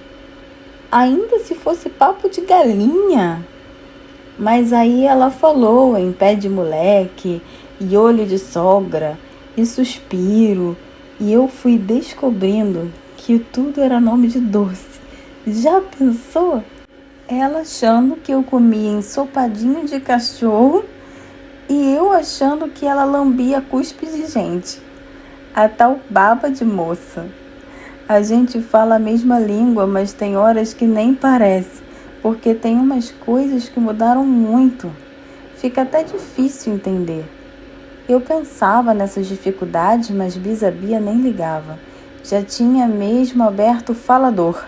Ainda se fosse papo de galinha. Mas aí ela falou em pé de moleque e olho de sogra e suspiro, e eu fui descobrindo que tudo era nome de doce. Já pensou? Ela achando que eu comia ensopadinho de cachorro e eu achando que ela lambia cuspe de gente. A tal baba de moça. A gente fala a mesma língua, mas tem horas que nem parece, porque tem umas coisas que mudaram muito. Fica até difícil entender. Eu pensava nessas dificuldades, mas Bisabia nem ligava. Já tinha mesmo aberto o falador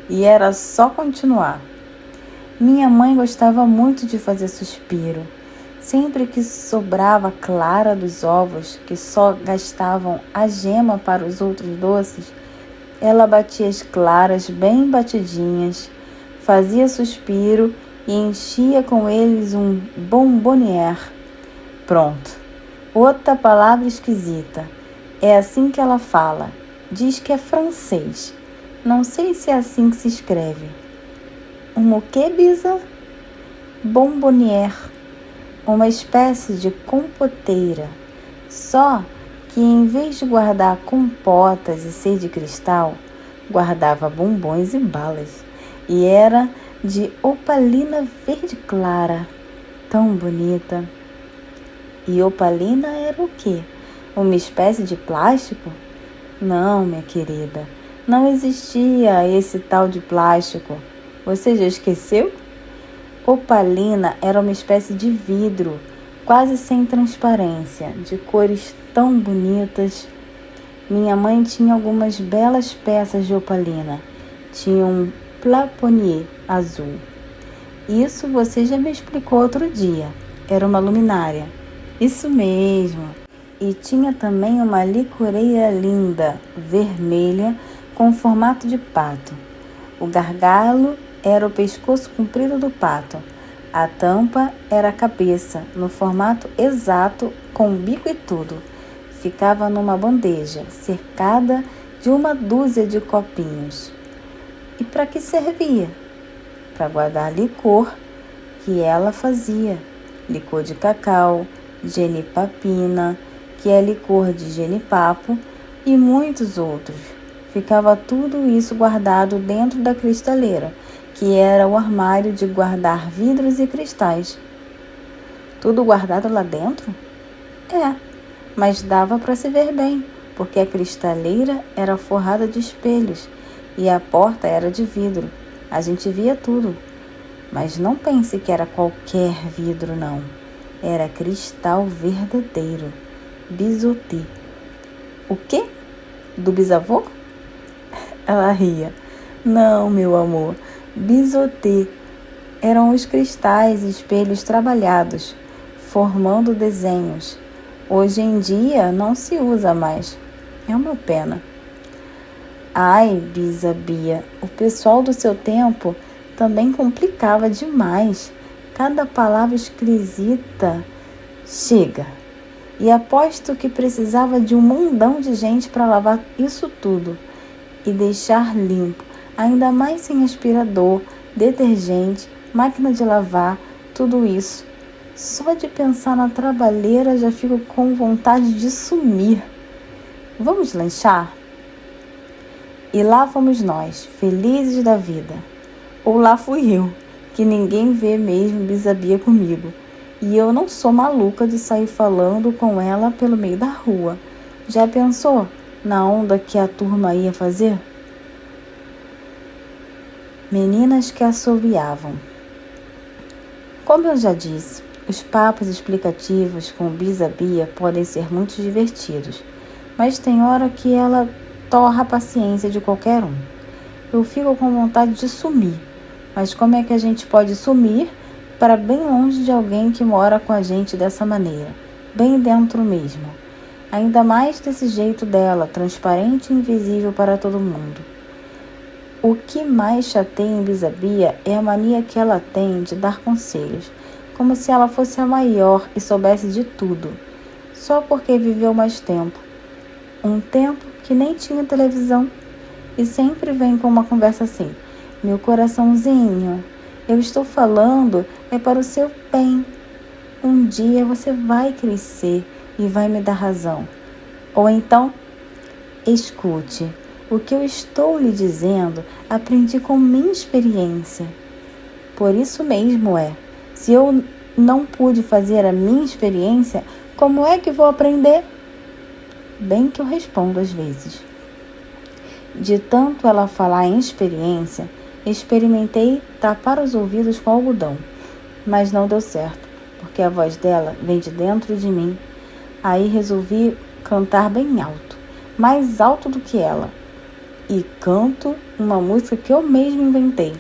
e era só continuar. Minha mãe gostava muito de fazer suspiro. Sempre que sobrava clara dos ovos, que só gastavam a gema para os outros doces, ela batia as claras bem batidinhas, fazia suspiro e enchia com eles um bombonière. Pronto. Outra palavra esquisita. É assim que ela fala. Diz que é francês. Não sei se é assim que se escreve. O quê, Bisa? Bombonière. Uma espécie de compoteira. Só que em vez de guardar compotas e ser de cristal, guardava bombons e balas. E era de opalina verde clara. Tão bonita. E opalina era o quê? Uma espécie de plástico? Não, minha querida, não existia esse tal de plástico. Você já esqueceu? Opalina era uma espécie de vidro, quase sem transparência, de cores tão bonitas. Minha mãe tinha algumas belas peças de opalina. Tinha um plafonnier azul. Isso você já me explicou outro dia. Era uma luminária. Isso mesmo. E tinha também uma licoreira linda, vermelha, com formato de pato. O gargalo era o pescoço comprido do pato. A tampa era a cabeça, no formato exato, com bico e tudo. Ficava numa bandeja, cercada de uma dúzia de copinhos. E para que servia? Para guardar licor que ela fazia. Licor de cacau, genipapina, que é licor de genipapo, e muitos outros. Ficava tudo isso guardado dentro da cristaleira, que era o armário de guardar vidros e cristais. Tudo guardado lá dentro? É, mas dava para se ver bem, porque a cristaleira era forrada de espelhos e a porta era de vidro. A gente via tudo. Mas não pense que era qualquer vidro, não. Era cristal verdadeiro. Bizuti. O quê? Do bisavô? Ela ria. Não, meu amor. Bizuti. Eram os cristais e espelhos trabalhados, formando desenhos. Hoje em dia não se usa mais. É uma pena. Ai, Bisabia, o pessoal do seu tempo também complicava demais. Cada palavra esquisita. Chega. E aposto que precisava de um mundão de gente para lavar isso tudo e deixar limpo, ainda mais sem aspirador, detergente, máquina de lavar, tudo isso. Só de pensar na trabalheira já fico com vontade de sumir. Vamos lanchar? E lá fomos nós, felizes da vida. Ou lá fui eu, que ninguém vê mesmo Bisabia comigo. E eu não sou maluca de sair falando com ela pelo meio da rua. Já pensou na onda que a turma ia fazer? Meninas que assobiavam. Como eu já disse, os papos explicativos com Bisabia podem ser muito divertidos, mas tem hora que ela torra a paciência de qualquer um. Eu fico com vontade de sumir, mas como é que a gente pode sumir para bem longe de alguém que mora com a gente dessa maneira, bem dentro mesmo? Ainda mais desse jeito dela, transparente e invisível para todo mundo. O que mais chateia em Bisabia é a mania que ela tem de dar conselhos, como se ela fosse a maior e soubesse de tudo, só porque viveu mais tempo. Um tempo que nem tinha televisão. E sempre vem com uma conversa assim: meu coraçãozinho, eu estou falando é para o seu bem. Um dia você vai crescer e vai me dar razão. Ou então, escute, o que eu estou lhe dizendo aprendi com minha experiência. Por isso mesmo se eu não pude fazer a minha experiência, como é que vou aprender? Bem que eu respondo às vezes. De tanto ela falar em experiência, Experimentei tapar os ouvidos com algodão, mas não deu certo, porque a voz dela vem de dentro de mim. Aí resolvi cantar bem alto, mais alto do que ela, e canto uma música que eu mesmo inventei.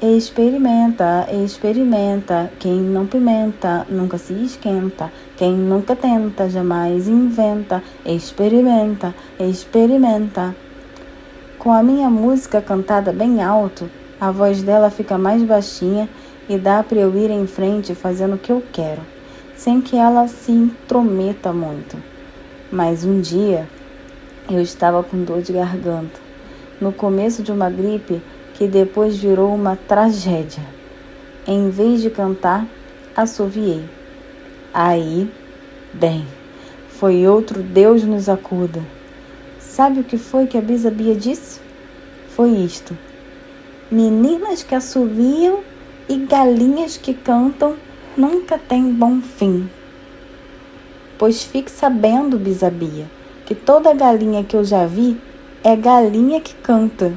Experimenta, experimenta, quem não pimenta nunca se esquenta, quem nunca tenta jamais inventa, experimenta, experimenta. Com a minha música cantada bem alto, a voz dela fica mais baixinha e dá para eu ir em frente fazendo o que eu quero, sem que ela se intrometa muito. Mas um dia eu estava com dor de garganta, no começo de uma gripe que depois virou uma tragédia. Em vez de cantar, assoviei. Aí, bem, foi outro Deus nos acuda. Sabe o que foi que a Bisabia disse? Foi isto: meninas que assoviam e galinhas que cantam nunca têm bom fim. Pois fique sabendo, Bisabia, que toda galinha que eu já vi é galinha que canta.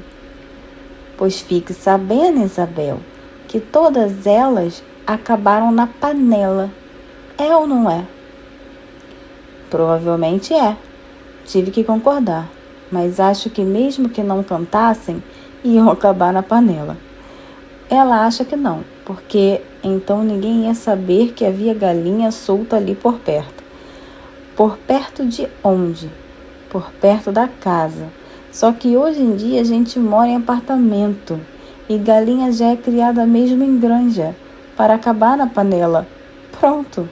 Pois fique sabendo, Isabel, que todas elas acabaram na panela. É ou não é? Provavelmente é. Tive que concordar, mas acho que mesmo que não cantassem, iam acabar na panela. Ela acha que não, porque então ninguém ia saber que havia galinha solta ali por perto. Por perto de onde? Por perto da casa. Só que hoje em dia a gente mora em apartamento e galinha já é criada mesmo em granja, para acabar na panela. Pronto.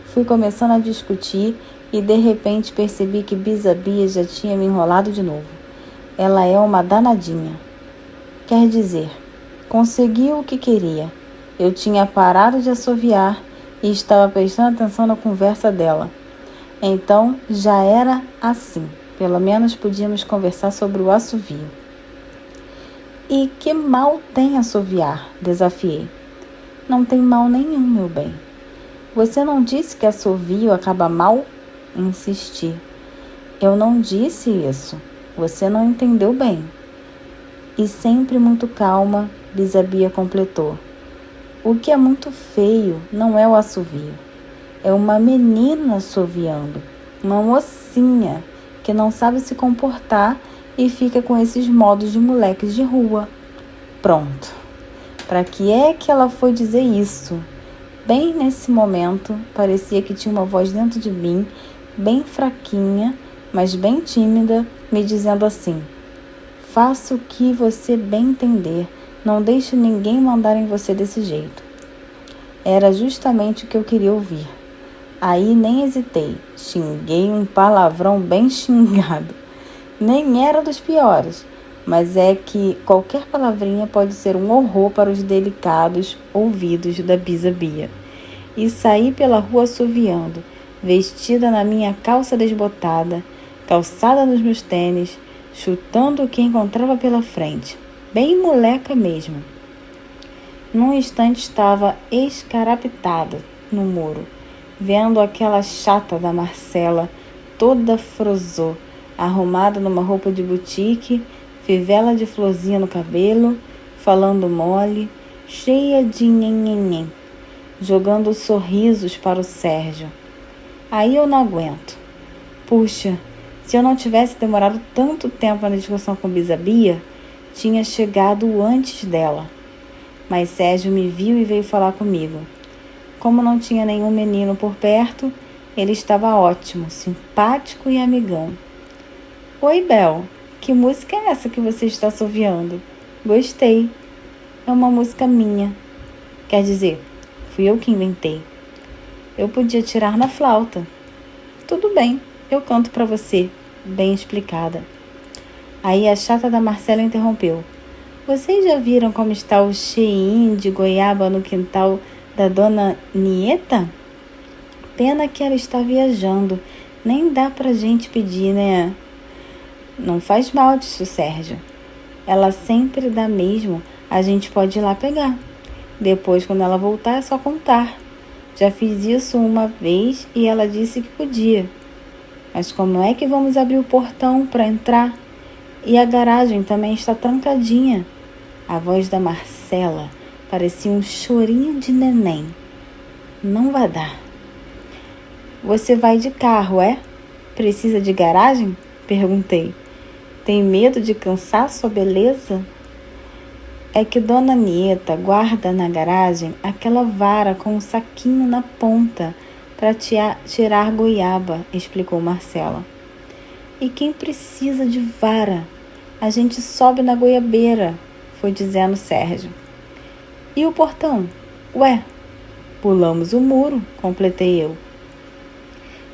Fui começando a discutir e de repente percebi que Bisabia já tinha me enrolado de novo. Ela é uma danadinha. Quer dizer, conseguiu o que queria. Eu tinha parado de assoviar e estava prestando atenção na conversa dela. Então já era assim. Pelo menos podíamos conversar sobre o assovio. E que mal tem assoviar? Desafiei. Não tem mal nenhum, meu bem. Você não disse que assovio acaba mal? Insisti. Eu não disse isso. Você não entendeu bem. E sempre muito calma, Bisabia completou. O que é muito feio não é o assovio. É uma menina assoviando, uma mocinha que não sabe se comportar e fica com esses modos de moleques de rua. Pronto. Para que é que ela foi dizer isso? Bem nesse momento, parecia que tinha uma voz dentro de mim, bem fraquinha, mas bem tímida, me dizendo assim: faça o que você bem entender, não deixe ninguém mandar em você desse jeito. Era justamente o que eu queria ouvir. Aí nem hesitei, xinguei um palavrão bem xingado. Nem era dos piores, mas é que qualquer palavrinha pode ser um horror para os delicados ouvidos da Bisabia. E saí pela rua assoviando, vestida na minha calça desbotada, calçada nos meus tênis, chutando o que encontrava pela frente, bem moleca mesmo. Num instante estava escarapitada no muro, vendo aquela chata da Marcela, toda frozô, arrumada numa roupa de boutique, fivela de florzinha no cabelo, falando mole, cheia de nhenhenhen, jogando sorrisos para o Sérgio. Aí eu não aguento. Puxa, se eu não tivesse demorado tanto tempo na discussão com Bisabia, tinha chegado antes dela. Mas Sérgio me viu e veio falar comigo. Como não tinha nenhum menino por perto, ele estava ótimo, simpático e amigão. Oi, Bel, que música é essa que você está assoviando? Gostei. É uma música minha. Quer dizer, fui eu que inventei. Eu podia tirar na flauta. Tudo bem, eu canto para você, bem explicada. Aí a chata da Marcela interrompeu. Vocês já viram como está o cheinho de goiaba no quintal da dona Nieta? Pena que ela está viajando. Nem dá pra gente pedir, né? Não faz mal, disse o Sérgio. Ela sempre dá mesmo. A gente pode ir lá pegar. Depois, quando ela voltar, é só contar. Já fiz isso uma vez e ela disse que podia. Mas como é que vamos abrir o portão para entrar? E a garagem também está trancadinha. A voz da Marcela parecia um chorinho de neném. Não vai dar. Você vai de carro, é? Precisa de garagem? Perguntei. Tem medo de cansar sua beleza? É que Dona Nieta guarda na garagem aquela vara com um saquinho na ponta para tirar goiaba, explicou Marcela. E quem precisa de vara? A gente sobe na goiabeira, foi dizendo Sérgio. E o portão? Ué, pulamos o muro, completei eu.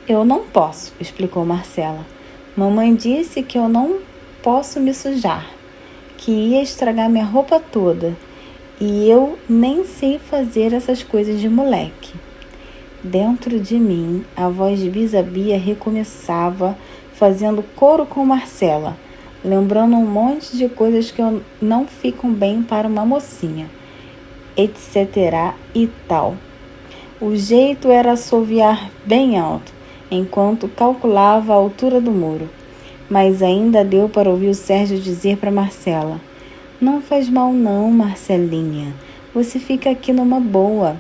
Eu não posso, explicou Marcela. Mamãe disse que eu não posso me sujar, que ia estragar minha roupa toda, e eu nem sei fazer essas coisas de moleque. Dentro de mim, a voz de Bisabia recomeçava, fazendo coro com Marcela, lembrando um monte de coisas que não ficam bem para uma mocinha, etc. e tal. O jeito era assoviar bem alto, enquanto calculava a altura do muro. Mas ainda deu para ouvir o Sérgio dizer para Marcela: Não faz mal não, Marcelinha. Você fica aqui numa boa.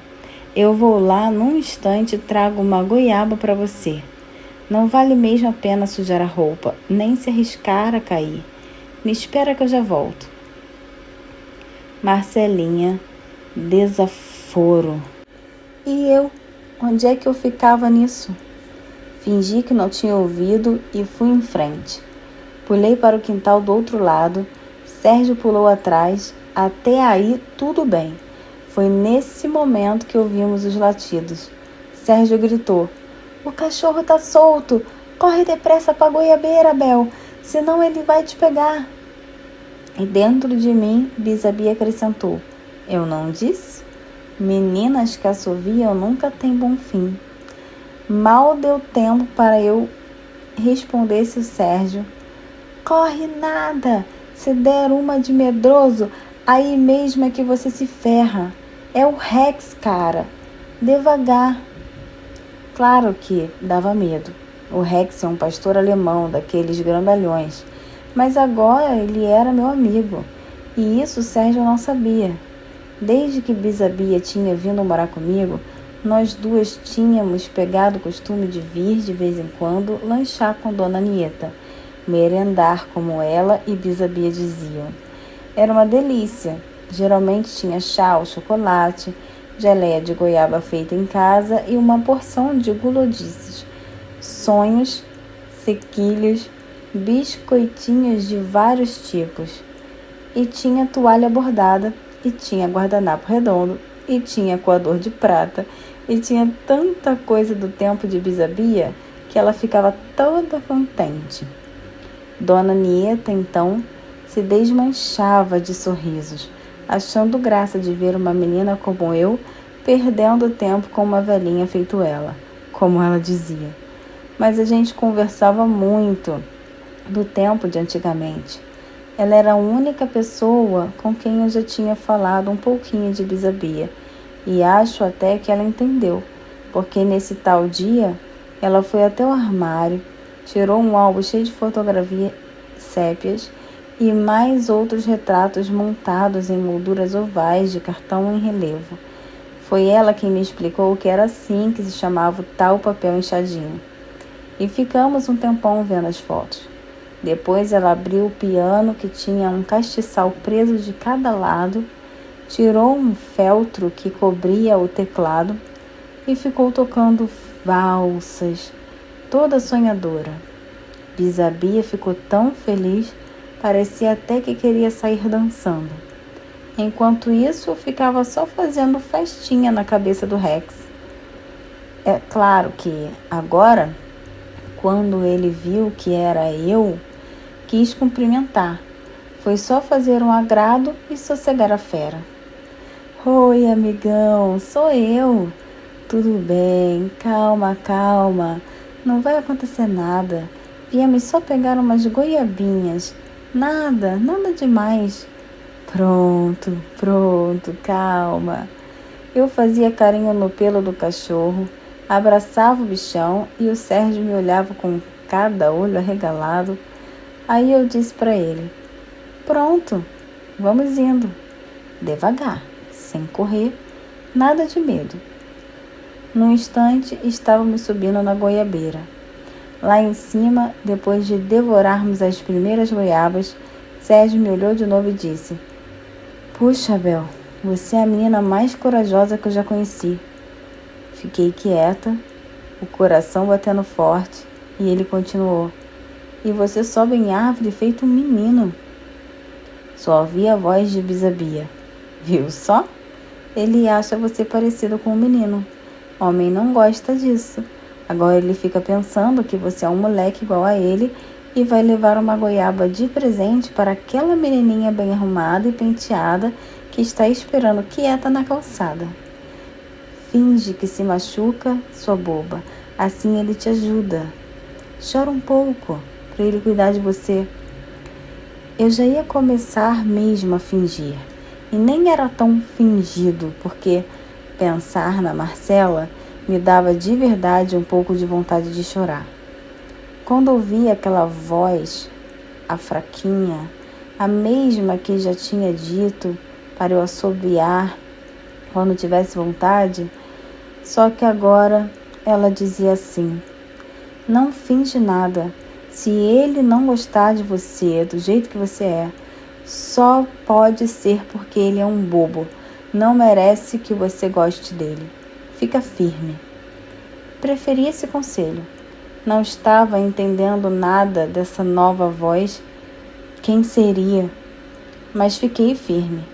Eu vou lá num instante e trago uma goiaba para você. Não vale mesmo a pena sujar a roupa, nem se arriscar a cair. Me espera que eu já volto. Marcelinha, desaforo. E eu? Onde é que eu ficava nisso? Fingi que não tinha ouvido e fui em frente. Pulei para o quintal do outro lado. Sérgio pulou atrás. Até aí, tudo bem. Foi nesse momento que ouvimos os latidos. Sérgio gritou: O cachorro tá solto! Corre depressa para a goiabeira, Bel, senão ele vai te pegar. E dentro de mim, Bisabia acrescentou: Eu não disse? Meninas que assoviam nunca têm bom fim. Mal deu tempo para eu respondesse o Sérgio: Corre nada! Se der uma de medroso, aí mesmo é que você se ferra. É o Rex, cara. Devagar. Claro que dava medo. O Rex é um pastor alemão, daqueles grandalhões. Mas agora ele era meu amigo. E isso o Sérgio não sabia. Desde que Bisabia tinha vindo morar comigo, nós duas tínhamos pegado o costume de vir de vez em quando lanchar com Dona Nieta, merendar como ela e Bisabia diziam. Era uma delícia. Geralmente tinha chá ou chocolate, geleia de goiaba feita em casa e uma porção de gulodices, sonhos, sequilhos, biscoitinhos de vários tipos. E tinha toalha bordada, e tinha guardanapo redondo, e tinha coador de prata, e tinha tanta coisa do tempo de Bisabia que ela ficava toda contente. Dona Nieta, então, se desmanchava de sorrisos, achando graça de ver uma menina como eu perdendo tempo com uma velhinha feito ela, como ela dizia. Mas a gente conversava muito do tempo de antigamente. Ela era a única pessoa com quem eu já tinha falado um pouquinho de Bisabia, e acho até que ela entendeu, porque nesse tal dia ela foi até o armário, tirou um álbum cheio de fotografias sépias e mais outros retratos montados em molduras ovais de cartão em relevo. Foi ela quem me explicou que era assim que se chamava o tal papel inchadinho. E ficamos um tempão vendo as fotos. Depois ela abriu o piano que tinha um castiçal preso de cada lado, tirou um feltro que cobria o teclado e ficou tocando valsas, toda sonhadora. Bisabia ficou tão feliz, parecia até que queria sair dançando. Enquanto isso, eu ficava só fazendo festinha na cabeça do Rex. É claro que agora, quando ele viu que era eu, quis cumprimentar. Foi só fazer um agrado e sossegar a fera. Oi, amigão, sou eu. Tudo bem, calma, calma. Não vai acontecer nada. Viemos só pegar umas goiabinhas. Nada demais. Pronto, calma. Eu fazia carinho no pelo do cachorro, abraçava o bichão e o Sérgio me olhava com cada olho arregalado. Aí eu disse para ele: Pronto, vamos indo. devagar, sem correr, nada de medo. Num instante, estávamos subindo na goiabeira. Lá em cima, depois de devorarmos as primeiras goiabas, Sérgio me olhou de novo e disse: Puxa, Bel, você é a menina mais corajosa que eu já conheci. Fiquei quieta, o coração batendo forte, e ele continuou: E você sobe em árvore feito um menino. Só ouvi a voz de Bisabia. Viu só? Ele acha você parecido com um menino. Homem não gosta disso. Agora ele fica pensando que você é um moleque igual a ele e vai levar uma goiaba de presente para aquela menininha bem arrumada e penteada que está esperando quieta na calçada. Finge que se machuca, sua boba. Assim ele te ajuda. Chora um pouco para ele cuidar de você. Eu já ia começar mesmo a fingir. E nem era tão fingido, porque pensar na Marcela me dava de verdade um pouco de vontade de chorar. Quando ouvi aquela voz, a fraquinha, a mesma que já tinha dito para eu assobiar quando tivesse vontade, só que agora ela dizia assim: Não finge nada. Se ele não gostar de você do jeito que você é, só pode ser porque ele é um bobo. Não merece que você goste dele. Fica firme. Preferi esse conselho. Não estava entendendo nada dessa nova voz. Quem seria? Mas fiquei firme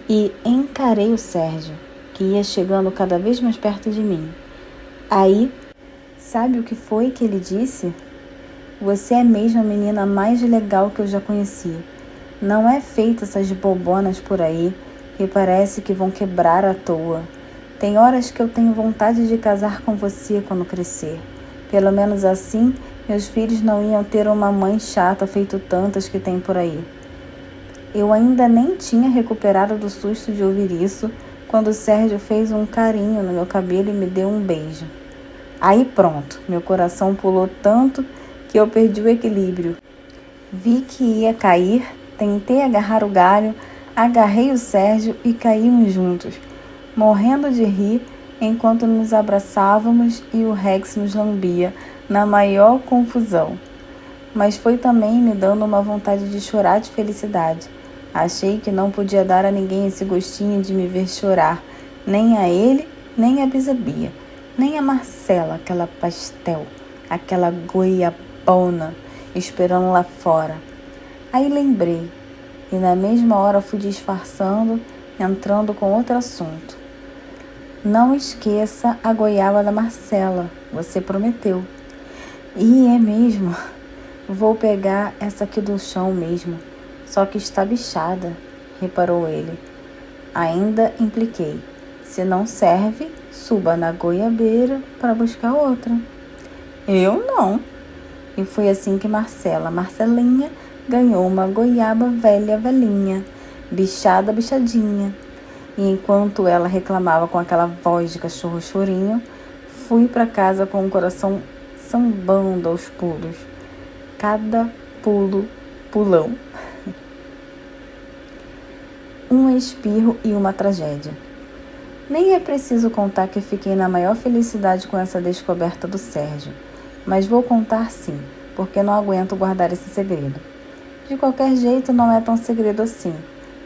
e encarei o Sérgio, que ia chegando cada vez mais perto de mim. Aí, sabe o que foi que ele disse? Você é mesmo a menina mais legal que eu já conheci. Não é feita essas bobonas por aí que parece que vão quebrar à toa. Tem horas que eu tenho vontade de casar com você quando crescer. Pelo menos assim, meus filhos não iam ter uma mãe chata feito tantas que tem por aí. Eu ainda nem tinha recuperado do susto de ouvir isso quando o Sérgio fez um carinho no meu cabelo e me deu um beijo. Aí pronto, meu coração pulou tanto que eu perdi o equilíbrio. Vi que ia cair, tentei agarrar o galho, agarrei o Sérgio e caímos juntos, morrendo de rir enquanto nos abraçávamos e o Rex nos lambia na maior confusão. Mas foi também me dando uma vontade de chorar de felicidade. Achei que não podia dar a ninguém esse gostinho de me ver chorar, nem a ele, nem a Bisabia, nem a Marcela, aquela pastel, aquela goiabona, esperando lá fora. Aí lembrei, e na mesma hora fui disfarçando, entrando com outro assunto. Não esqueça a goiaba da Marcela, você prometeu. E é mesmo, vou pegar essa aqui do chão mesmo, só que está bichada, reparou ele. Ainda impliquei, se não serve, suba na goiabeira para buscar outra. Eu não. E foi assim que Marcelinha, ganhou uma goiaba velhinha, bichada, bichadinha. E enquanto ela reclamava com aquela voz de cachorro chorinho, fui para casa com o coração sambando aos pulos. Cada pulo, pulão. Um espirro e uma tragédia. Nem é preciso contar que fiquei na maior felicidade com essa descoberta do Sérgio. Mas vou contar sim, porque não aguento guardar esse segredo. De qualquer jeito, não é tão segredo assim,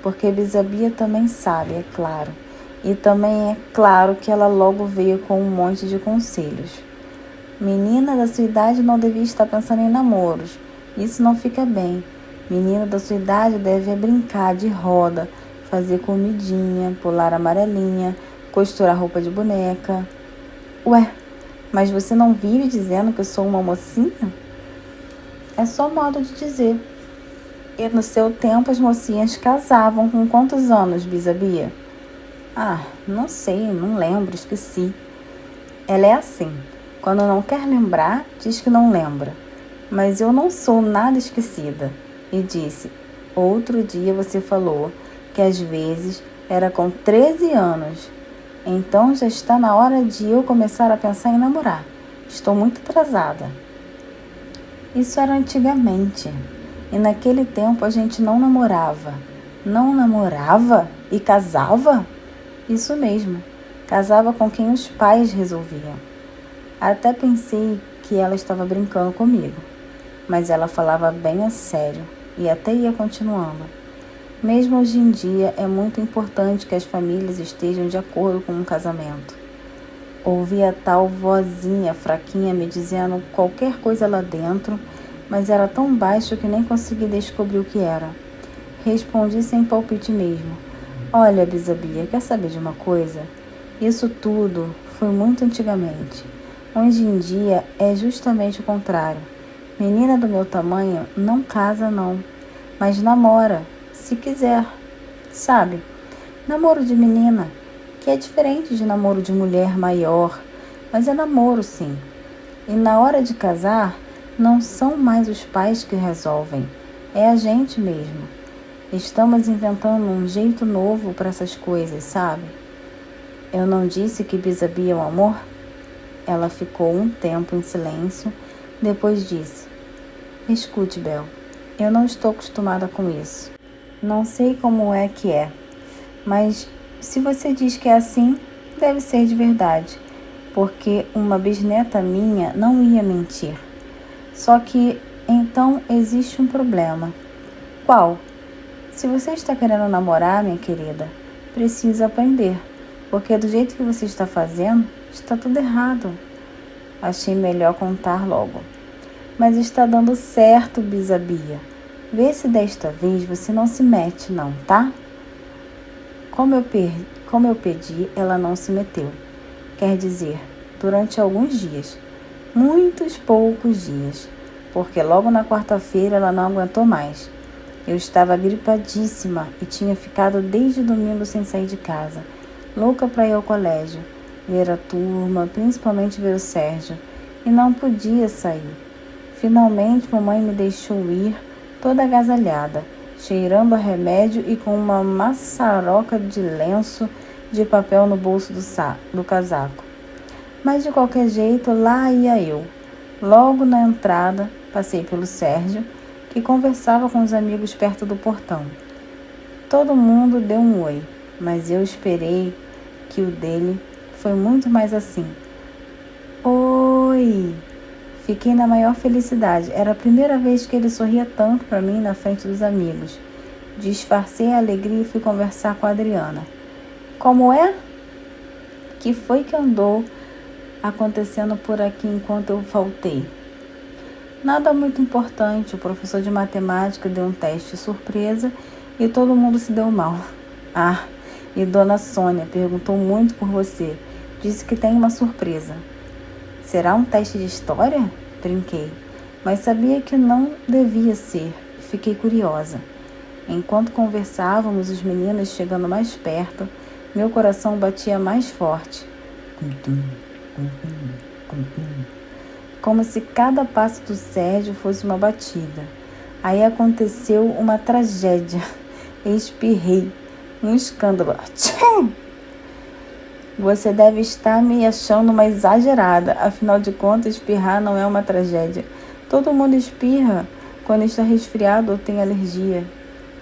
porque Bisabia também sabe, é claro. E também é claro que ela logo veio com um monte de conselhos. Menina da sua idade não devia estar pensando em namoros. Isso não fica bem. Menina da sua idade deve brincar de roda, fazer comidinha, pular amarelinha, costurar roupa de boneca. Ué, mas você não vive dizendo que eu sou uma mocinha? É só modo de dizer. E no seu tempo as mocinhas casavam com quantos anos, Bisabia? Ah, não sei, não lembro, esqueci. Ela é assim, quando não quer lembrar, diz que não lembra. Mas eu não sou nada esquecida. E disse, outro dia você falou que às vezes era com 13 anos. Então já está na hora de eu começar a pensar em namorar. Estou muito atrasada. Isso era antigamente. E naquele tempo a gente não namorava. Não namorava e casava? Isso mesmo, casava com quem os pais resolviam. Até pensei que ela estava brincando comigo, mas ela falava bem a sério e até ia continuando. Mesmo hoje em dia, é muito importante que as famílias estejam de acordo com um casamento. Ouvi a tal vozinha fraquinha me dizendo qualquer coisa lá dentro, mas era tão baixo que nem consegui descobrir o que era. Respondi sem palpite mesmo. Olha, Bisabia, quer saber de uma coisa? Isso tudo foi muito antigamente. Hoje em dia é justamente o contrário. Menina do meu tamanho não casa não, mas namora, se quiser, sabe? Namoro de menina, que é diferente de namoro de mulher maior, mas é namoro sim. E na hora de casar, não são mais os pais que resolvem, é a gente mesmo. Estamos inventando um jeito novo para essas coisas, sabe? Eu não disse que Bisabia é um amor? Ela ficou um tempo em silêncio, depois disse: Escute, Bel, eu não estou acostumada com isso. Não sei como é que é, mas se você diz que é assim, deve ser de verdade, porque uma bisneta minha não ia mentir. Só que então existe um problema. Qual? Se você está querendo namorar, minha querida, precisa aprender, porque do jeito que você está fazendo, está tudo errado. Achei melhor contar logo. Mas está dando certo, Bisabia. Vê se desta vez você não se mete não, tá? Como eu pedi, ela não se meteu. Quer dizer, durante alguns dias. Muitos poucos dias. Porque logo na quarta-feira ela não aguentou mais. Eu estava gripadíssima e tinha ficado desde domingo sem sair de casa. Louca para ir ao colégio, ver a turma, principalmente ver o Sérgio. E não podia sair. Finalmente, mamãe me deixou ir, toda agasalhada, cheirando a remédio e com uma maçaroca de lenço de papel no bolso do casaco. Mas de qualquer jeito, lá ia eu. Logo na entrada, passei pelo Sérgio, que conversava com os amigos perto do portão. Todo mundo deu um oi, mas eu esperei que o dele foi muito mais assim. Oi! Fiquei na maior felicidade. Era a primeira vez que ele sorria tanto para mim na frente dos amigos. Disfarcei a alegria e fui conversar com a Adriana. Como é? Que foi que andou acontecendo por aqui enquanto eu faltei? Nada muito importante. O professor de matemática deu um teste surpresa e todo mundo se deu mal. Ah, e Dona Sônia perguntou muito por você. Disse que tem uma surpresa. Será um teste de história? Brinquei, mas sabia que não devia ser. Fiquei curiosa. Enquanto conversávamos, os meninos chegando mais perto, meu coração batia mais forte. Como se cada passo do Sérgio fosse uma batida. Aí aconteceu uma tragédia. Espirrei. Um escândalo. Tchim! Você deve estar me achando uma exagerada. Afinal de contas, espirrar não é uma tragédia. Todo mundo espirra quando está resfriado ou tem alergia.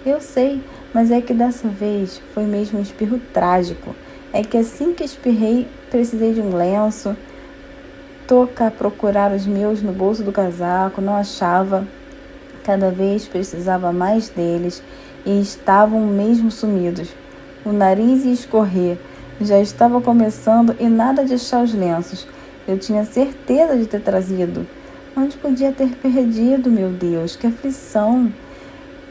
Eu sei, mas é que dessa vez foi mesmo um espirro trágico. É que assim que espirrei, precisei de um lenço. Toca a procurar os meus no bolso do casaco, não achava. Cada vez precisava mais deles e estavam mesmo sumidos. O nariz ia escorrer. Já estava começando e nada de achar os lenços. Eu tinha certeza de ter trazido. Onde podia ter perdido, meu Deus? Que aflição!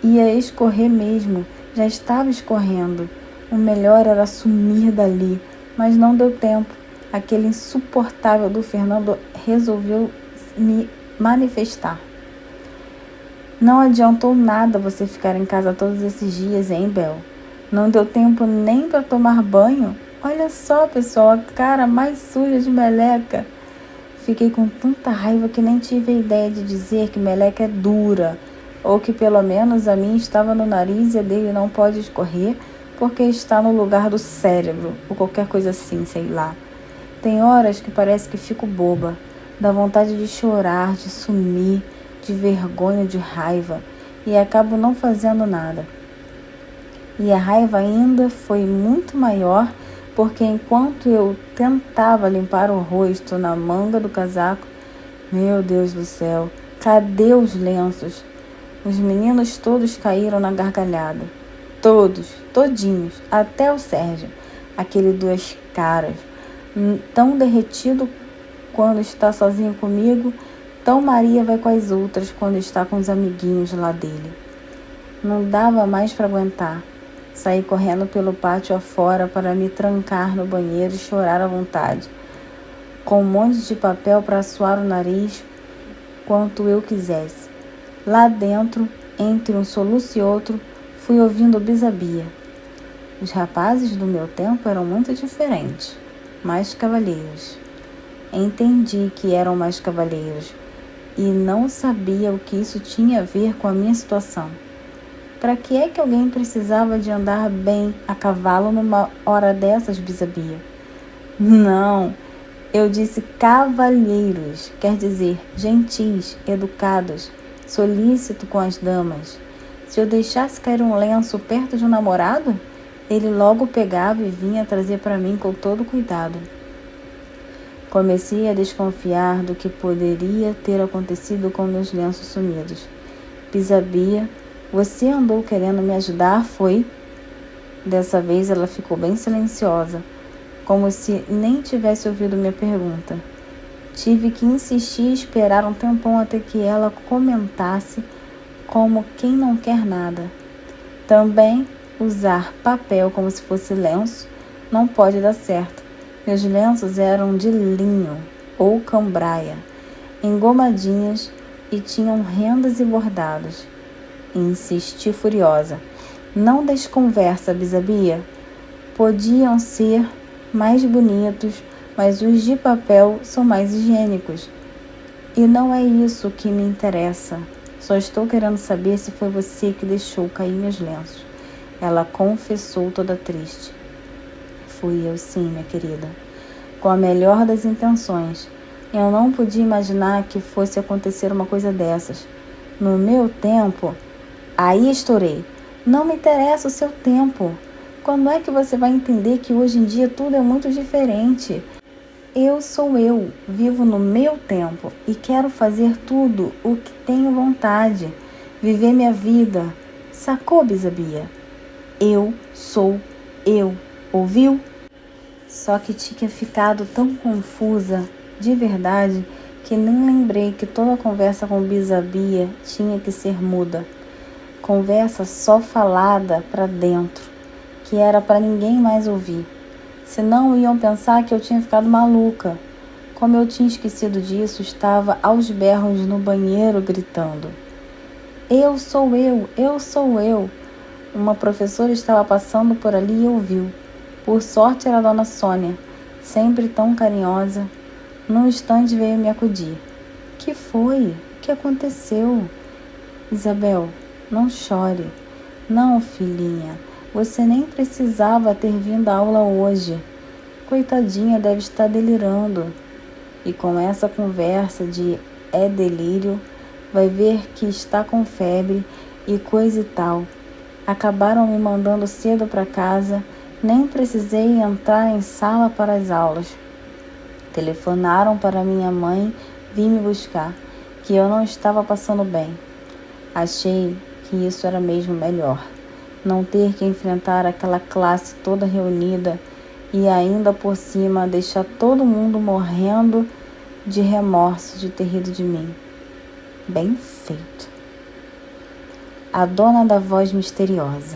Ia escorrer mesmo. Já estava escorrendo. O melhor era sumir dali, mas não deu tempo. Aquele insuportável do Fernando resolveu me manifestar. Não adiantou nada você ficar em casa todos esses dias, hein, Bel? Não deu tempo nem para tomar banho? Olha só, pessoal, a cara mais suja de meleca. Fiquei com tanta raiva que nem tive a ideia de dizer que meleca é dura, ou que pelo menos a minha estava no nariz e a dele não pode escorrer porque está no lugar do cérebro, ou qualquer coisa assim, sei lá. Tem horas que parece que fico boba, dá vontade de chorar, de sumir, de vergonha, de raiva, e acabo não fazendo nada. E a raiva ainda foi muito maior, porque enquanto eu tentava limpar o rosto na manga do casaco, meu Deus do céu, cadê os lenços? Os meninos todos caíram na gargalhada. Todos, todinhos, até o Sérgio, aquele duas caras, tão derretido quando está sozinho comigo, tão Maria vai com as outras quando está com os amiguinhos lá dele. Não dava mais para aguentar. Saí correndo pelo pátio afora para me trancar no banheiro e chorar à vontade, com um monte de papel para suar o nariz quanto eu quisesse. Lá dentro, entre um soluço e outro, fui ouvindo Bisabia. Os rapazes do meu tempo eram muito diferentes, mais cavalheiros. Entendi que eram mais cavalheiros e não sabia o que isso tinha a ver com a minha situação. Para que é que alguém precisava de andar bem a cavalo numa hora dessas, Bisabia? Não, eu disse cavalheiros, quer dizer gentis, educados, solícito com as damas. Se eu deixasse cair um lenço perto de um namorado, ele logo pegava e vinha trazer para mim com todo cuidado. Comecei a desconfiar do que poderia ter acontecido com meus lenços sumidos. Bisabia, você andou querendo me ajudar, foi? Dessa vez ela ficou bem silenciosa, como se nem tivesse ouvido minha pergunta. Tive que insistir e esperar um tempão até que ela comentasse como quem não quer nada. Também usar papel como se fosse lenço não pode dar certo. Meus lenços eram de linho ou cambraia, engomadinhas e tinham rendas e bordados. Insisti furiosa. Não desconversa, Bisabia. Podiam ser mais bonitos, mas os de papel são mais higiênicos. E não é isso que me interessa. Só estou querendo saber se foi você que deixou cair meus lenços. Ela confessou toda triste. Fui eu sim, minha querida. Com a melhor das intenções. Eu não podia imaginar que fosse acontecer uma coisa dessas. No meu tempo... Aí estourei. Não me interessa o seu tempo. Quando é que você vai entender que hoje em dia tudo é muito diferente? Eu sou eu, vivo no meu tempo e quero fazer tudo o que tenho vontade. Viver minha vida. Sacou, Bisabia? Eu sou eu. Ouviu? Só que tinha ficado tão confusa, de verdade, que nem lembrei que toda conversa com Bisabia tinha que ser muda. Conversa só falada para dentro, que era para ninguém mais ouvir. Senão iam pensar que eu tinha ficado maluca. Como eu tinha esquecido disso, estava aos berros no banheiro gritando. Eu sou eu, eu sou eu. Uma professora estava passando por ali e ouviu. Por sorte era a dona Sônia, sempre tão carinhosa. Num instante veio me acudir. Que foi? O que aconteceu? Isabel, não chore. Não, filhinha, você nem precisava ter vindo à aula hoje. Coitadinha, deve estar delirando. E com essa conversa de é delírio, vai ver que está com febre e coisa e tal. Acabaram me mandando cedo para casa, nem precisei entrar em sala para as aulas. Telefonaram para minha mãe vir me buscar, que eu não estava passando bem. Achei que isso era mesmo melhor. Não ter que enfrentar aquela classe toda reunida e ainda por cima deixar todo mundo morrendo de remorso de ter rido de mim. Bem feito. A dona da voz misteriosa.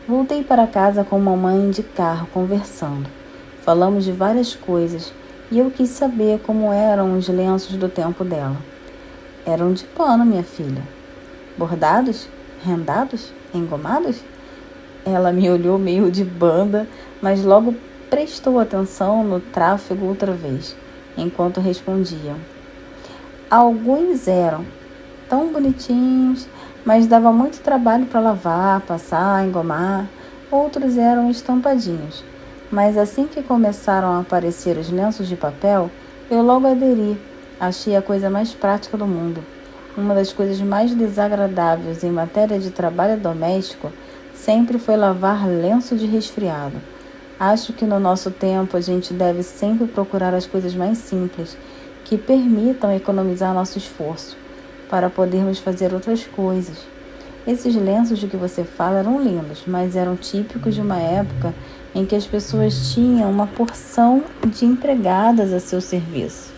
Voltei para casa com mamãe de carro conversando. Falamos de várias coisas e eu quis saber como eram os lenços do tempo dela. Eram de pano, minha filha. Bordados? Rendados? Engomados? Ela me olhou meio de banda, mas logo prestou atenção no tráfego outra vez, enquanto respondiam. Alguns eram tão bonitinhos, mas dava muito trabalho para lavar, passar, engomar. Outros eram estampadinhos. Mas assim que começaram a aparecer os lenços de papel, eu logo aderi. Achei a coisa mais prática do mundo. Uma das coisas mais desagradáveis em matéria de trabalho doméstico sempre foi lavar lenço de resfriado. Acho que no nosso tempo a gente deve sempre procurar as coisas mais simples, que permitam economizar nosso esforço, para podermos fazer outras coisas. Esses lenços de que você fala eram lindos, mas eram típicos de uma época em que as pessoas tinham uma porção de empregadas a seu serviço.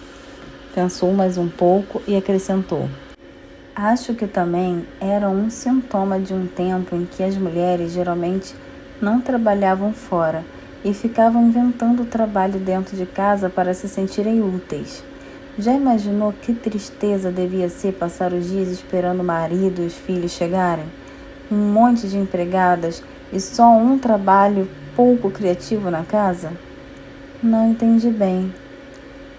Pensou mais um pouco e acrescentou: acho que também era um sintoma de um tempo em que as mulheres geralmente não trabalhavam fora e ficavam inventando trabalho dentro de casa para se sentirem úteis. Já imaginou que tristeza devia ser passar os dias esperando o marido e os filhos chegarem? Um monte de empregadas e só um trabalho pouco criativo na casa? Não entendi bem.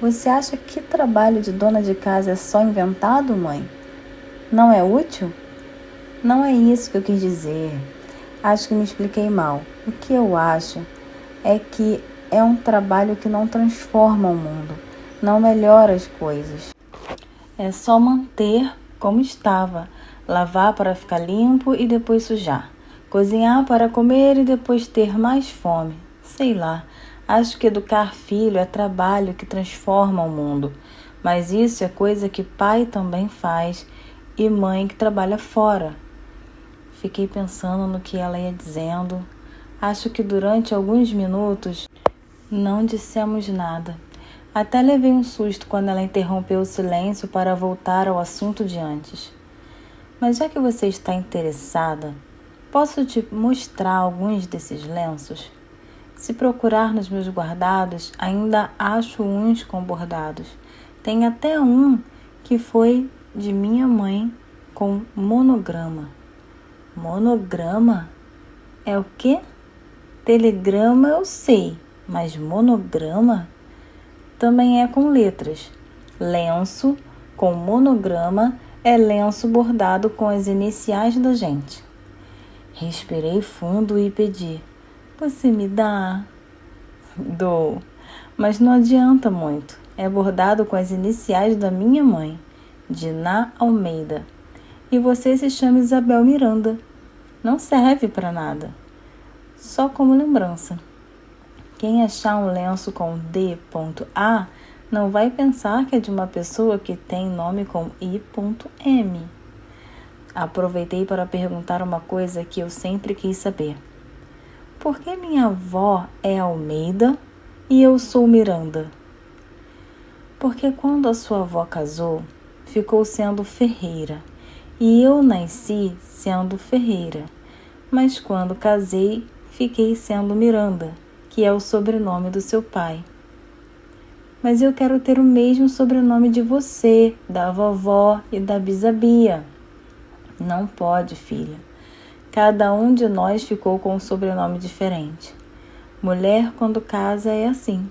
Você acha que trabalho de dona de casa é só inventado, mãe? Não é útil? Não é isso que eu quis dizer. Acho que me expliquei mal. O que eu acho é que é um trabalho que não transforma o mundo, não melhora as coisas. É só manter como estava, lavar para ficar limpo e depois sujar, cozinhar para comer e depois ter mais fome. Sei lá, acho que educar filho é trabalho que transforma o mundo, mas isso é coisa que pai também faz e mãe que trabalha fora. Fiquei pensando no que ela ia dizendo. Acho que durante alguns minutos não dissemos nada. Até levei um susto quando ela interrompeu o silêncio para voltar ao assunto de antes. Mas já que você está interessada, posso te mostrar alguns desses lenços? Se procurar nos meus guardados, ainda acho uns com bordados. Tem até um que foi de minha mãe com monograma. Monograma? É o quê? Telegrama eu sei, mas monograma? Também é com letras. Lenço com monograma é lenço bordado com as iniciais da gente. Respirei fundo e pedi: você me dá? Dou, mas não adianta muito. É bordado com as iniciais da minha mãe, Diná Almeida. E você se chama Isabel Miranda. Não serve para nada, só como lembrança. Quem achar um lenço com D.A não vai pensar que é de uma pessoa que tem nome com I.M. Aproveitei para perguntar uma coisa que eu sempre quis saber. Por que minha avó é Almeida e eu sou Miranda? Porque quando a sua avó casou, ficou sendo Ferreira e eu nasci sendo Ferreira. Mas quando casei, fiquei sendo Miranda, que é o sobrenome do seu pai. Mas eu quero ter o mesmo sobrenome de você, da vovó e da bisabia. Não pode, filha. Cada um de nós ficou com um sobrenome diferente. Mulher, quando casa, é assim.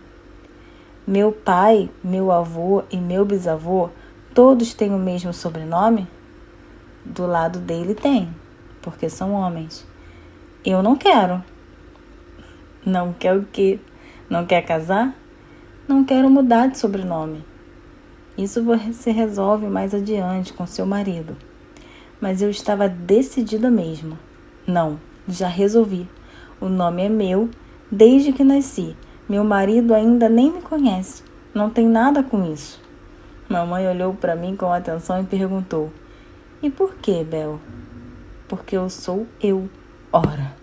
Meu pai, meu avô e meu bisavô, todos têm o mesmo sobrenome? Do lado dele tem, porque são homens. Eu não quero. Não quer o quê? Não quer casar? Não quero mudar de sobrenome. Isso você resolve mais adiante com seu marido. Mas eu estava decidida mesmo. Não, já resolvi. O nome é meu desde que nasci. Meu marido ainda nem me conhece. Não tem nada com isso. Mamãe olhou para mim com atenção e perguntou: e por que, Bel? Porque eu sou eu. Ora.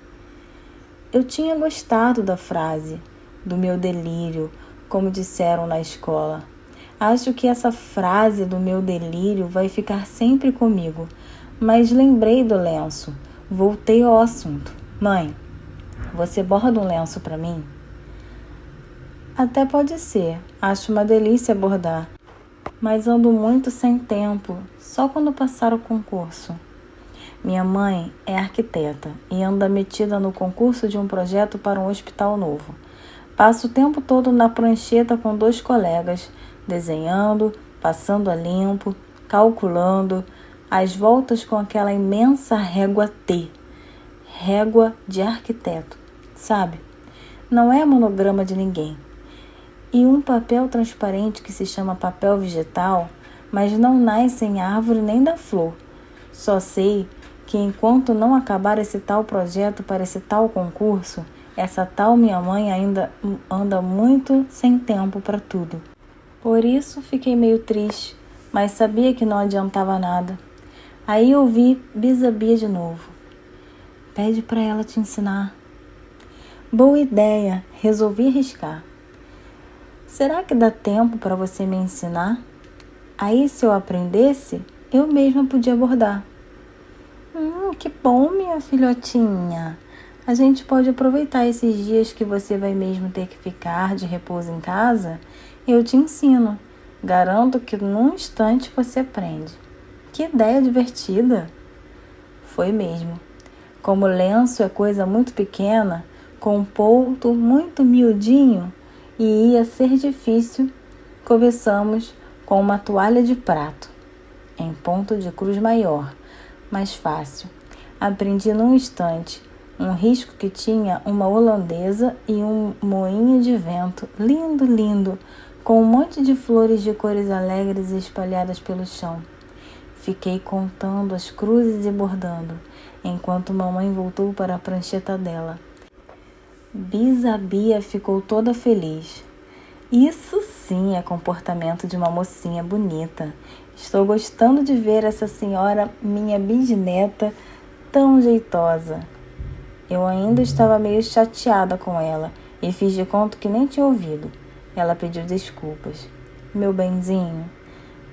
Eu tinha gostado da frase, do meu delírio, como disseram na escola. Acho que essa frase do meu delírio vai ficar sempre comigo. Mas lembrei do lenço. Voltei ao assunto. Mãe, você borda um lenço para mim? Até pode ser. Acho uma delícia bordar. Mas ando muito sem tempo, só quando passar o concurso. Minha mãe é arquiteta e anda metida no concurso de um projeto para um hospital novo. Passo o tempo todo na prancheta com 2 colegas, desenhando, passando a limpo, calculando, às voltas com aquela imensa régua T. Régua de arquiteto, sabe? Não é monograma de ninguém. E um papel transparente que se chama papel vegetal, mas não nasce em árvore nem da flor. Só sei que enquanto não acabar esse tal projeto para esse tal concurso, essa tal minha mãe ainda anda muito sem tempo para tudo. Por isso fiquei meio triste, mas sabia que não adiantava nada. Aí ouvi Bisabia de novo. Pede para ela te ensinar. Boa ideia, resolvi arriscar. Será que dá tempo para você me ensinar? Aí se eu aprendesse, eu mesma podia bordar. Que bom, minha filhotinha. A gente pode aproveitar esses dias que você vai mesmo ter que ficar de repouso em casa. Eu te ensino. Garanto que num instante você aprende. Que ideia divertida! Foi mesmo. Como o lenço é coisa muito pequena, com um ponto muito miudinho e ia ser difícil, começamos com uma toalha de prato, em ponto de cruz maior, mais fácil. Aprendi num instante um risco que tinha uma holandesa e um moinho de vento, lindo, lindo, com um monte de flores de cores alegres espalhadas pelo chão. Fiquei contando as cruzes e bordando, enquanto mamãe voltou para a prancheta dela. Bisabia ficou toda feliz. Isso sim é comportamento de uma mocinha bonita. Estou gostando de ver essa senhora, minha bisneta, tão jeitosa. Eu ainda estava meio chateada com ela e fiz de conta que nem tinha ouvido. Ela pediu desculpas. Meu benzinho,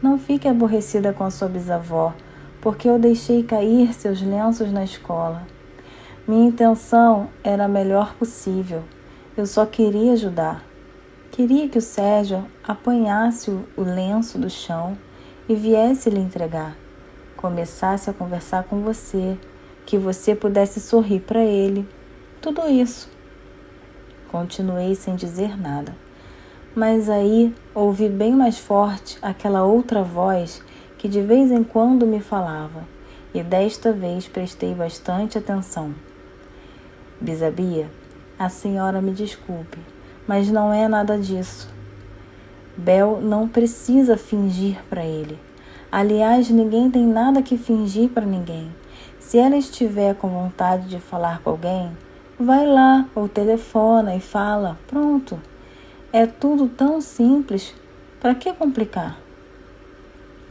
não fique aborrecida com a sua bisavó, porque eu deixei cair seus lenços na escola. Minha intenção era a melhor possível. Eu só queria ajudar. Queria que o Sérgio apanhasse o lenço do chão e viesse lhe entregar. Começasse a conversar com você, que você pudesse sorrir para ele. Tudo isso. Continuei sem dizer nada. Mas aí ouvi bem mais forte aquela outra voz que de vez em quando me falava, e desta vez prestei bastante atenção. Bisabia, a senhora me desculpe, mas não é nada disso. Bel não precisa fingir para ele. Aliás, ninguém tem nada que fingir para ninguém. Se ela estiver com vontade de falar com alguém, vai lá ou telefona e fala. Pronto. É tudo tão simples. Para que complicar?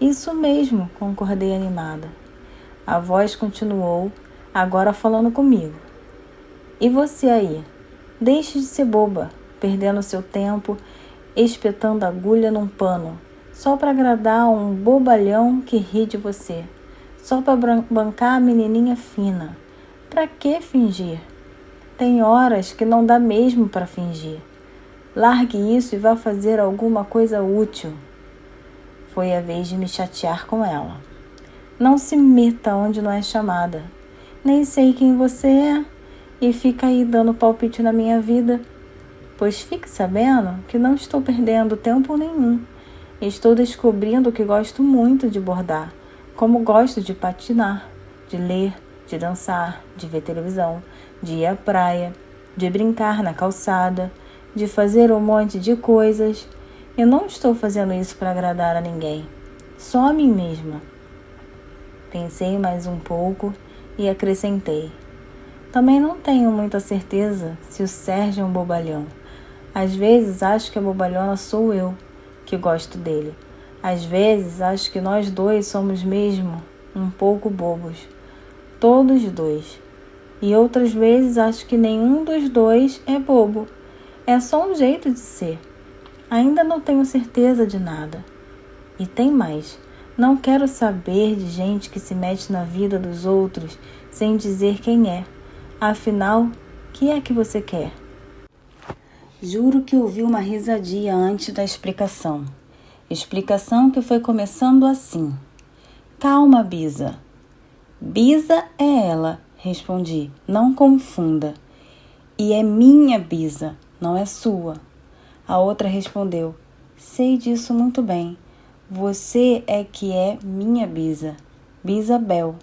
Isso mesmo, concordei animada. A voz continuou, agora falando comigo. E você aí? Deixe de ser boba, perdendo seu tempo, espetando agulha num pano, só para agradar um bobalhão que ri de você, só para bancar a menininha fina. Para que fingir? Tem horas que não dá mesmo para fingir. Largue isso e vá fazer alguma coisa útil. Foi a vez de me chatear com ela. Não se meta onde não é chamada. Nem sei quem você é e fica aí dando palpite na minha vida. Pois fique sabendo que não estou perdendo tempo nenhum. Estou descobrindo que gosto muito de bordar, como gosto de patinar, de ler, de dançar, de ver televisão, de ir à praia, de brincar na calçada, de fazer um monte de coisas. Eu não estou fazendo isso para agradar a ninguém, só a mim mesma. Pensei mais um pouco e acrescentei. Também não tenho muita certeza se o Sérgio é um bobalhão. Às vezes acho que a bobalhona sou eu, que gosto dele. Às vezes acho que nós dois somos mesmo um pouco bobos. Todos dois. E outras vezes acho que nenhum dos dois é bobo. É só um jeito de ser. Ainda não tenho certeza de nada. E tem mais. Não quero saber de gente que se mete na vida dos outros sem dizer quem é. Afinal, o que é que você quer? Juro que ouvi uma risadinha antes da explicação. Explicação que foi começando assim. Calma, Bisa. Bisa é ela, respondi. Não confunda. E é minha Bisa, não é sua. A outra respondeu. Sei disso muito bem. Você é que é minha Bisa. Bisabel.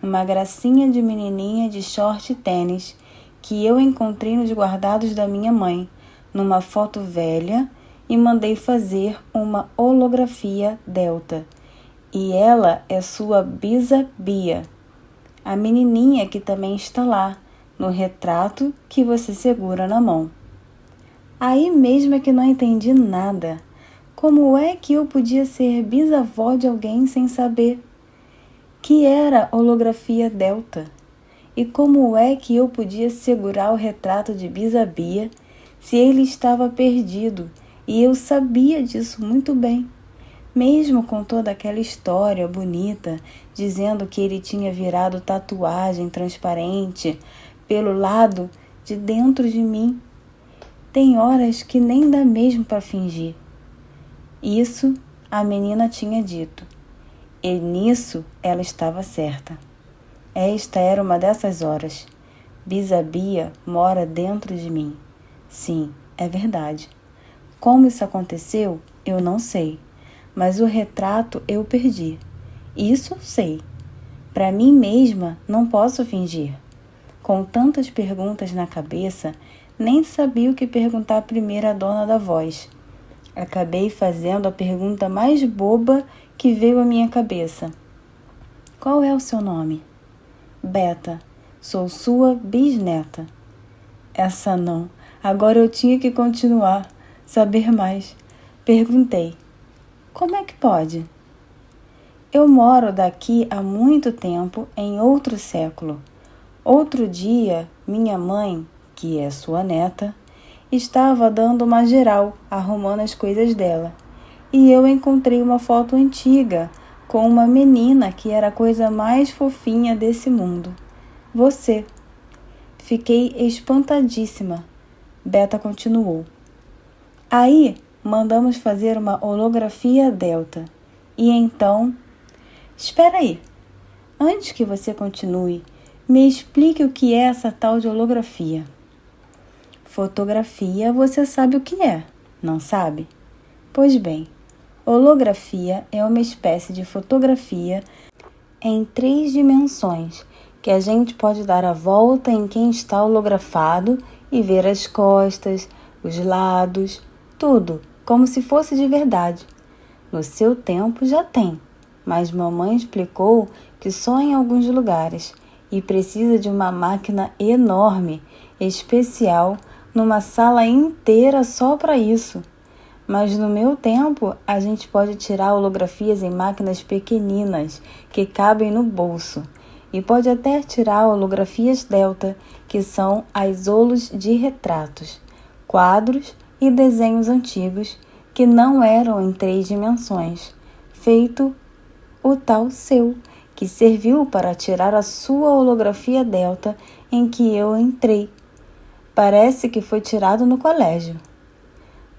Uma gracinha de menininha de short e tênis que eu encontrei nos guardados da minha mãe, numa foto velha, e mandei fazer uma holografia delta. E ela é sua Bisabia. A menininha que também está lá, no retrato que você segura na mão. Aí mesmo é que não entendi nada. Como é que eu podia ser bisavó de alguém sem saber que era holografia delta? E como é que eu podia segurar o retrato de Bisabia se ele estava perdido e eu sabia disso muito bem? Mesmo com toda aquela história bonita, dizendo que ele tinha virado tatuagem transparente pelo lado de dentro de mim. Tem horas que nem dá mesmo para fingir. Isso a menina tinha dito. E nisso ela estava certa. Esta era uma dessas horas. Bisabia mora dentro de mim. Sim, é verdade. Como isso aconteceu, eu não sei. Mas o retrato eu perdi. Isso eu sei. Para mim mesma, não posso fingir. Com tantas perguntas na cabeça, nem sabia o que perguntar primeiro à dona da voz. Acabei fazendo a pergunta mais boba que veio à minha cabeça. Qual é o seu nome? Beta, sou sua bisneta. Essa não. Agora eu tinha que continuar, saber mais. Perguntei. Como é que pode? Eu moro daqui há muito tempo em outro século. Outro dia, minha mãe, que é sua neta, estava dando uma geral, arrumando as coisas dela. E eu encontrei uma foto antiga com uma menina que era a coisa mais fofinha desse mundo. Você. Fiquei espantadíssima. Beta continuou. Aí, mandamos fazer uma holografia delta. E então... Espera aí. Antes que você continue, me explique o que é essa tal de holografia. Fotografia você sabe o que é, não sabe? Pois bem, holografia é uma espécie de fotografia em 3 dimensões, que a gente pode dar a volta em quem está holografado e ver as costas, os lados, tudo, como se fosse de verdade. No seu tempo já tem, mas mamãe explicou que só em alguns lugares e precisa de uma máquina enorme, especial, numa sala inteira só para isso. Mas no meu tempo, a gente pode tirar holografias em máquinas pequeninas que cabem no bolso. E pode até tirar holografias delta, que são as holos de retratos, quadros e desenhos antigos que não eram em 3 dimensões, feito o tal seu, que serviu para tirar a sua holografia delta em que eu entrei. Parece que foi tirado no colégio.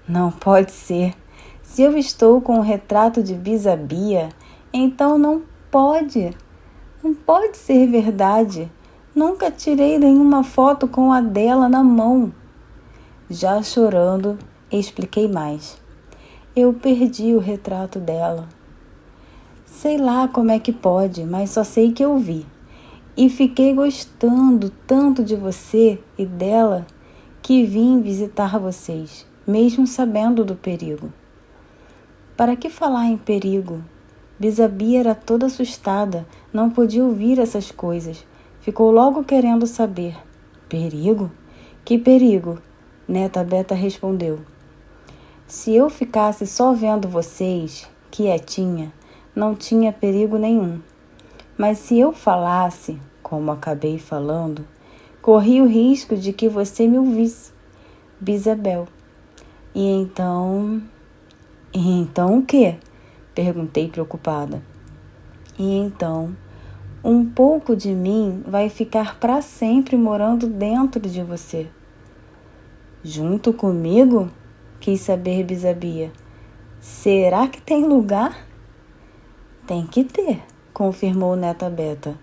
Não pode ser. Se eu estou com o retrato de Bisabia, então não pode. Não pode ser verdade. Nunca tirei nenhuma foto com a dela na mão. Já chorando, expliquei mais. Eu perdi o retrato dela. Sei lá como é que pode, mas só sei que eu vi. E fiquei gostando tanto de você e dela que vim visitar vocês, mesmo sabendo do perigo. Para que falar em perigo? Bisabia era toda assustada, não podia ouvir essas coisas. Ficou logo querendo saber. Perigo? Que perigo? Neta Beta respondeu. Se eu ficasse só vendo vocês, quietinha, não tinha perigo nenhum. Mas se eu falasse, como acabei falando, corri o risco de que você me ouvisse, Bisabel. E então o quê? Perguntei preocupada. E então, um pouco de mim vai ficar para sempre morando dentro de você. Junto comigo? Quis saber Bisabia. Será que tem lugar? Tem que ter, confirmou Neta Beta.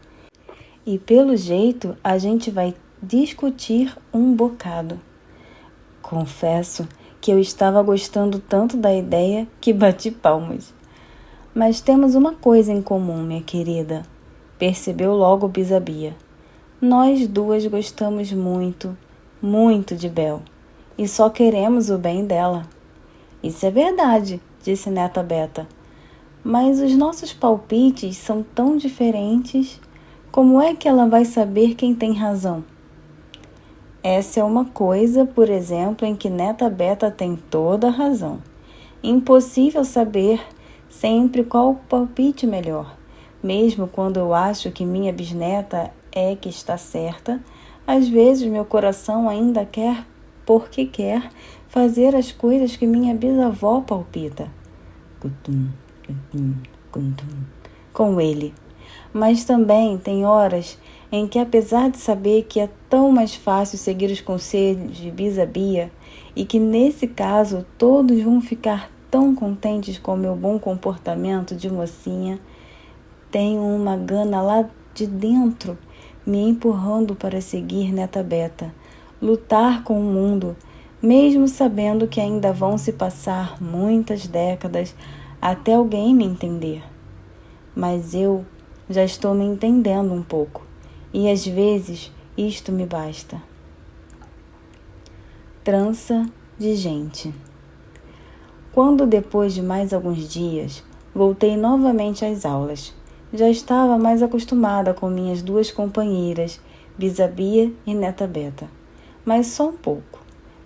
E pelo jeito a gente vai discutir um bocado. Confesso que eu estava gostando tanto da ideia que bati palmas. Mas temos uma coisa em comum, minha querida, percebeu logo Bisabia. Nós duas gostamos muito, muito de Bel, e só queremos o bem dela. Isso é verdade, disse Neta Beta. Mas os nossos palpites são tão diferentes. Como é que ela vai saber quem tem razão? Essa é uma coisa, por exemplo, em que Neta Beta tem toda a razão. Impossível saber sempre qual o palpite melhor. Mesmo quando eu acho que minha bisneta é que está certa, às vezes meu coração ainda quer, porque quer, fazer as coisas que minha bisavó palpita. Cutum, cutum, cutum, com ele. Mas também tem horas em que, apesar de saber que é tão mais fácil seguir os conselhos de Bisabia e que nesse caso todos vão ficar tão contentes com o meu bom comportamento de mocinha, tenho uma gana lá de dentro me empurrando para seguir Neta Beta, lutar com o mundo, mesmo sabendo que ainda vão se passar muitas décadas até alguém me entender. Mas eu já estou me entendendo um pouco, e às vezes isto me basta. Trança de gente. Quando, depois de mais alguns dias, voltei novamente às aulas, já estava mais acostumada com minhas duas companheiras, Bisabia e Neta Beta. Mas só um pouco.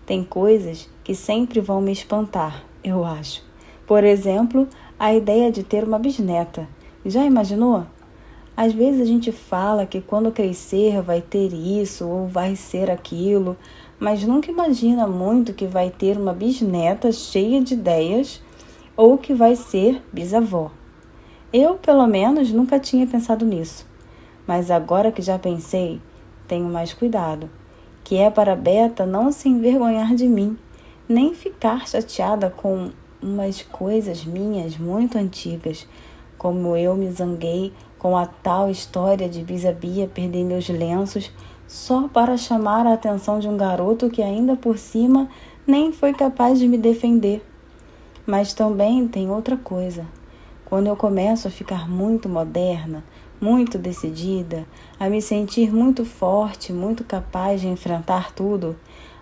Tem coisas que sempre vão me espantar, eu acho. Por exemplo, a ideia de ter uma bisneta. Já imaginou? Às vezes a gente fala que quando crescer vai ter isso ou vai ser aquilo, mas nunca imagina muito que vai ter uma bisneta cheia de ideias ou que vai ser bisavó. Eu, pelo menos, nunca tinha pensado nisso, mas agora que já pensei, tenho mais cuidado, que é para Beta não se envergonhar de mim, nem ficar chateada com umas coisas minhas muito antigas, como eu me zanguei com a tal história de Bisabia perder meus lenços só para chamar a atenção de um garoto que ainda por cima nem foi capaz de me defender. Mas também tem outra coisa. Quando eu começo a ficar muito moderna, muito decidida, a me sentir muito forte, muito capaz de enfrentar tudo,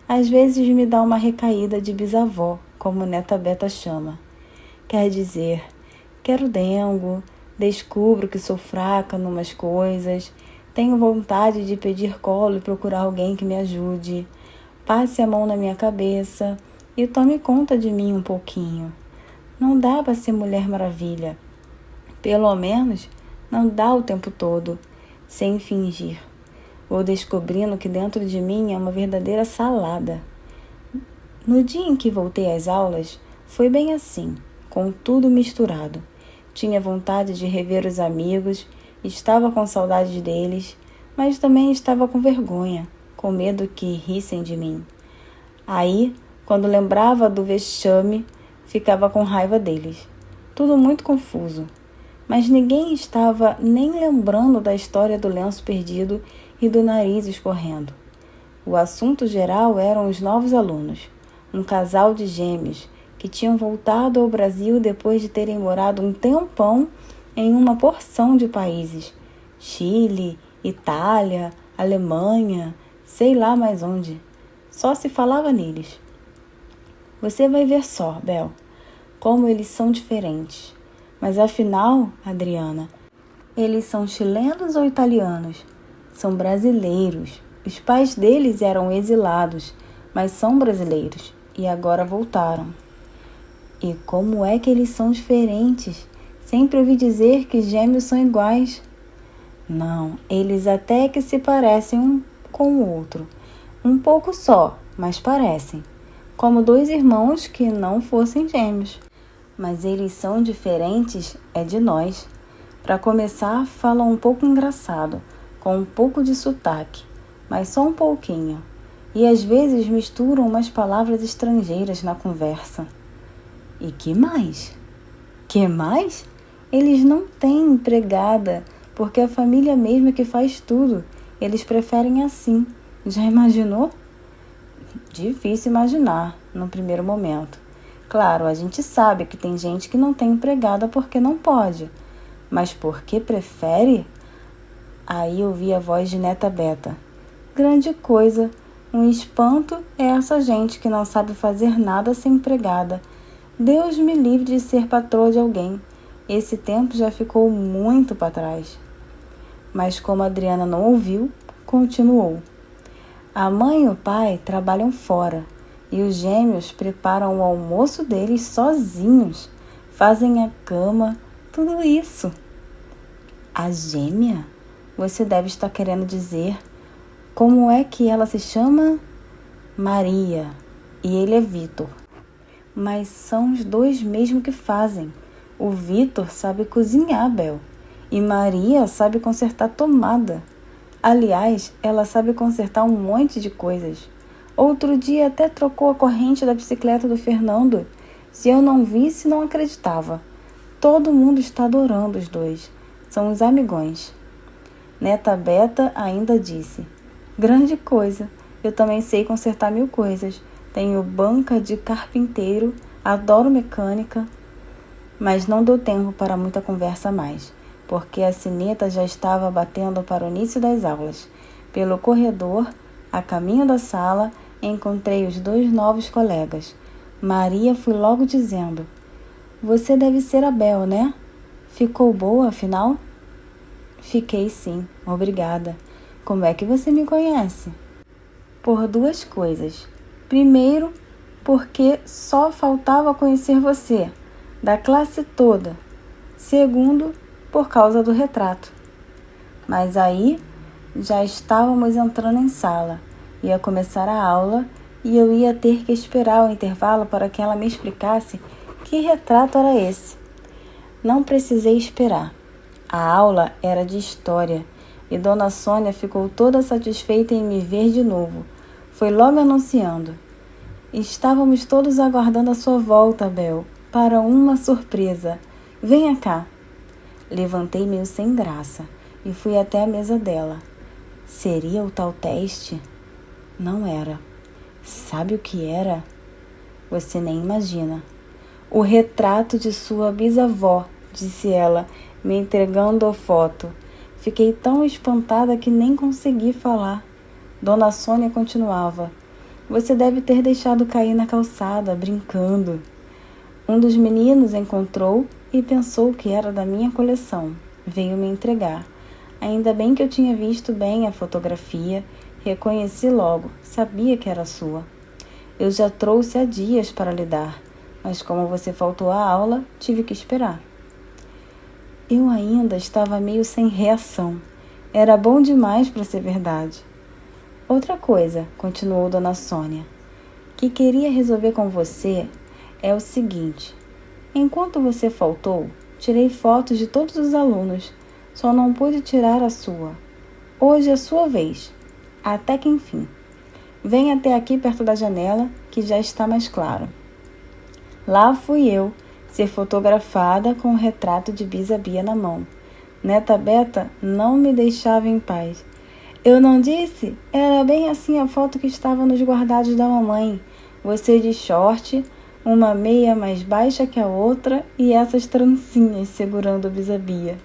às vezes me dá uma recaída de bisavó, como Neta Beta chama. Quer dizer, quero dengo, descubro que sou fraca numas coisas, tenho vontade de pedir colo e procurar alguém que me ajude, passe a mão na minha cabeça e tome conta de mim um pouquinho. Não dá para ser Mulher Maravilha. Pelo menos, não dá o tempo todo, sem fingir. Vou descobrindo que dentro de mim é uma verdadeira salada. No dia em que voltei às aulas, foi bem assim, com tudo misturado. Tinha vontade de rever os amigos, estava com saudade deles, mas também estava com vergonha, com medo que rissem de mim. Aí, quando lembrava do vexame, ficava com raiva deles. Tudo muito confuso. Mas ninguém estava nem lembrando da história do lenço perdido e do nariz escorrendo. O assunto geral eram os novos alunos, um casal de gêmeos que tinham voltado ao Brasil depois de terem morado um tempão em uma porção de países. Chile, Itália, Alemanha, sei lá mais onde. Só se falava neles. Você vai ver só, Bel, como eles são diferentes. Mas afinal, Adriana, eles são chilenos ou italianos? São brasileiros. Os pais deles eram exilados, mas são brasileiros e agora voltaram. E como é que eles são diferentes? Sempre ouvi dizer que gêmeos são iguais. Não, eles até que se parecem um com o outro. Um pouco só, mas parecem. Como dois irmãos que não fossem gêmeos. Mas eles são diferentes é de nós. Para começar, falam um pouco engraçado, com um pouco de sotaque, mas só um pouquinho. E às vezes misturam umas palavras estrangeiras na conversa. E que mais? Que mais? Eles não têm empregada, porque a família mesmo é que faz tudo. Eles preferem assim. Já imaginou? Difícil imaginar, no primeiro momento. Claro, a gente sabe que tem gente que não tem empregada porque não pode. Mas por que prefere? Aí ouvi a voz de Neta Beta. Grande coisa, um espanto é essa gente que não sabe fazer nada sem empregada. Deus me livre de ser patroa de alguém. Esse tempo já ficou muito para trás. Mas como Adriana não ouviu, continuou. A mãe e o pai trabalham fora e os gêmeos preparam o almoço deles sozinhos, fazem a cama, tudo isso. A gêmea? Você deve estar querendo dizer como é que ela se chama? Maria. E ele é Vitor. Mas são os dois mesmo que fazem. O Vitor sabe cozinhar, Bel. E Maria sabe consertar tomada. Aliás, ela sabe consertar um monte de coisas. Outro dia até trocou a corrente da bicicleta do Fernando. Se eu não visse, não acreditava. Todo mundo está adorando os dois. São os amigões. Neta Beta ainda disse: grande coisa, eu também sei consertar 1000 coisas. Tenho banca de carpinteiro, adoro mecânica. Mas não deu tempo para muita conversa mais, porque a sineta já estava batendo para o início das aulas. Pelo corredor, a caminho da sala, encontrei os 2 novos colegas. Maria foi logo dizendo: você deve ser a Bel, né? Ficou boa, afinal? Fiquei sim, obrigada. Como é que você me conhece? Por 2 coisas. Primeiro, porque só faltava conhecer você, da classe toda. Segundo, por causa do retrato. Mas aí, já estávamos entrando em sala. Ia começar a aula e eu ia ter que esperar o intervalo para que ela me explicasse que retrato era esse. Não precisei esperar. A aula era de história e Dona Sônia ficou toda satisfeita em me ver de novo. Foi logo anunciando: estávamos todos aguardando a sua volta, Bel, para uma surpresa. Venha cá. Levantei meio sem graça e fui até a mesa dela. Seria o tal teste? Não era. Sabe o que era? Você nem imagina. O retrato de sua bisavó, disse ela, me entregando a foto. Fiquei tão espantada que nem consegui falar. Dona Sônia continuava: você deve ter deixado cair na calçada, brincando. Um dos meninos encontrou e pensou que era da minha coleção. Veio me entregar. Ainda bem que eu tinha visto bem a fotografia. Reconheci logo, sabia que era sua. Eu já trouxe há dias para lhe dar, mas como você faltou à aula, tive que esperar. Eu ainda estava meio sem reação. Era bom demais para ser verdade. Outra coisa, continuou Dona Sônia, que queria resolver com você é o seguinte. Enquanto você faltou, tirei fotos de todos os alunos. Só não pude tirar a sua. Hoje é a sua vez. Até que enfim. Venha até aqui perto da janela, que já está mais claro. Lá fui eu, ser fotografada com o retrato de Bisabia na mão. Neta Beta não me deixava em paz. Eu não disse? Era bem assim a foto que estava nos guardados da mamãe. Você de short, uma meia mais baixa que a outra e essas trancinhas segurando Bisabia.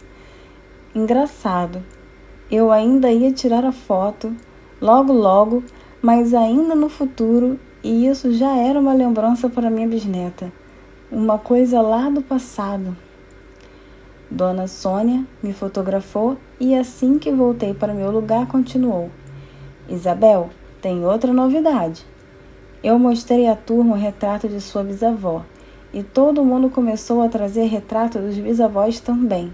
Engraçado. Eu ainda ia tirar a foto, logo, mas ainda no futuro, e isso já era uma lembrança para minha bisneta. Uma coisa lá do passado. Dona Sônia me fotografou e assim que voltei para meu lugar continuou. Isabel, tem outra novidade. Eu mostrei à turma o retrato de sua bisavó e todo mundo começou a trazer retrato dos bisavós também.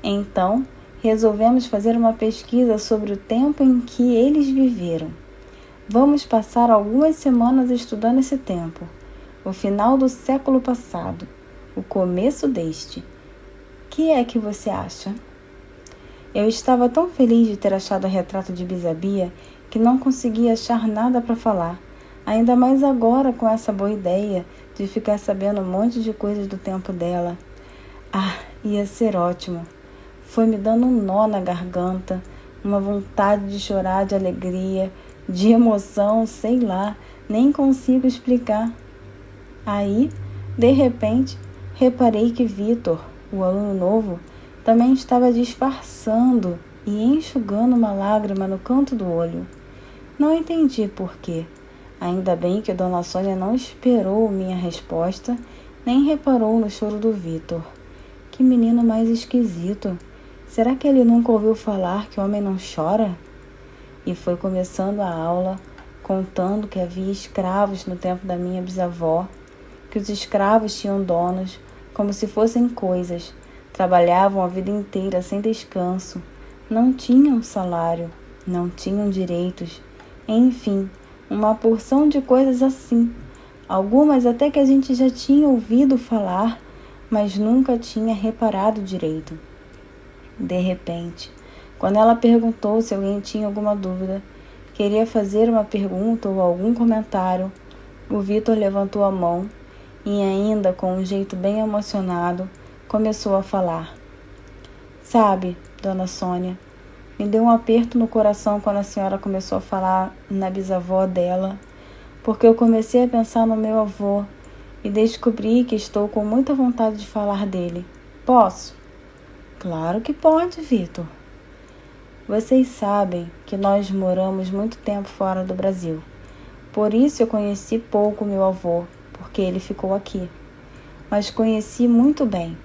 Então, resolvemos fazer uma pesquisa sobre o tempo em que eles viveram. Vamos passar algumas semanas estudando esse tempo, o final do século passado, o começo deste. Que é que você acha? Eu estava tão feliz de ter achado o retrato de Bisabia que não conseguia achar nada para falar, ainda mais agora com essa boa ideia de ficar sabendo um monte de coisas do tempo dela. Ah, ia ser ótimo. Foi me dando um nó na garganta, uma vontade de chorar de alegria, de emoção, sei lá, nem consigo explicar. Aí, de repente, reparei que Vitor, o aluno novo, também estava disfarçando e enxugando uma lágrima no canto do olho. Não entendi por quê. Ainda bem que Dona Sônia não esperou minha resposta, nem reparou no choro do Vitor. Que menino mais esquisito. Será que ele nunca ouviu falar que homem não chora? E foi começando a aula, contando que havia escravos no tempo da minha bisavó, que os escravos tinham donos, como se fossem coisas, trabalhavam a vida inteira sem descanso, não tinham salário, não tinham direitos, enfim, uma porção de coisas assim, algumas até que a gente já tinha ouvido falar, mas nunca tinha reparado direito. De repente, quando ela perguntou se alguém tinha alguma dúvida, queria fazer uma pergunta ou algum comentário, o Vitor levantou a mão e, ainda com um jeito bem emocionado, começou a falar. Sabe, dona Sônia, me deu um aperto no coração quando a senhora começou a falar na bisavó dela, porque eu comecei a pensar no meu avô e descobri que estou com muita vontade de falar dele. Posso? Claro que pode, Vitor. Vocês sabem que nós moramos muito tempo fora do Brasil. Por isso eu conheci pouco meu avô, porque ele ficou aqui. Mas conheci muito bem.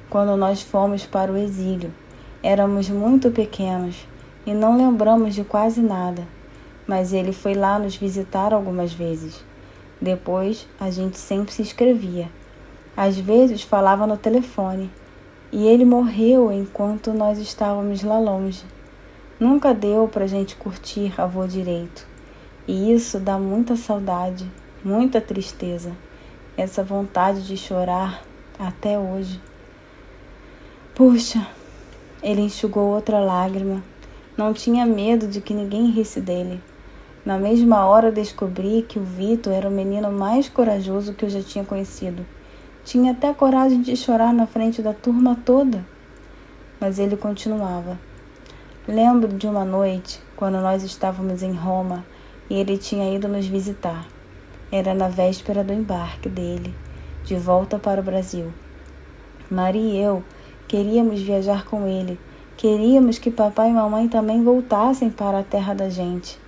Quando nós fomos para o exílio, éramos muito pequenos e não lembramos de quase nada. Mas ele foi lá nos visitar algumas vezes. Depois, a gente sempre se escrevia. Às vezes falava no telefone. E ele morreu enquanto nós estávamos lá longe. Nunca deu para a gente curtir avô direito. E isso dá muita saudade, muita tristeza. Essa vontade de chorar até hoje. Puxa, ele enxugou outra lágrima. Não tinha medo de que ninguém risse dele. Na mesma hora descobri que o Vitor era o menino mais corajoso que eu já tinha conhecido. Tinha até coragem de chorar na frente da turma toda. Mas ele continuava. Lembro de uma noite, quando nós estávamos em Roma, e ele tinha ido nos visitar. Era na véspera do embarque dele, de volta para o Brasil. Maria e eu queríamos viajar com ele. Queríamos que papai e mamãe também voltassem para a terra da gente.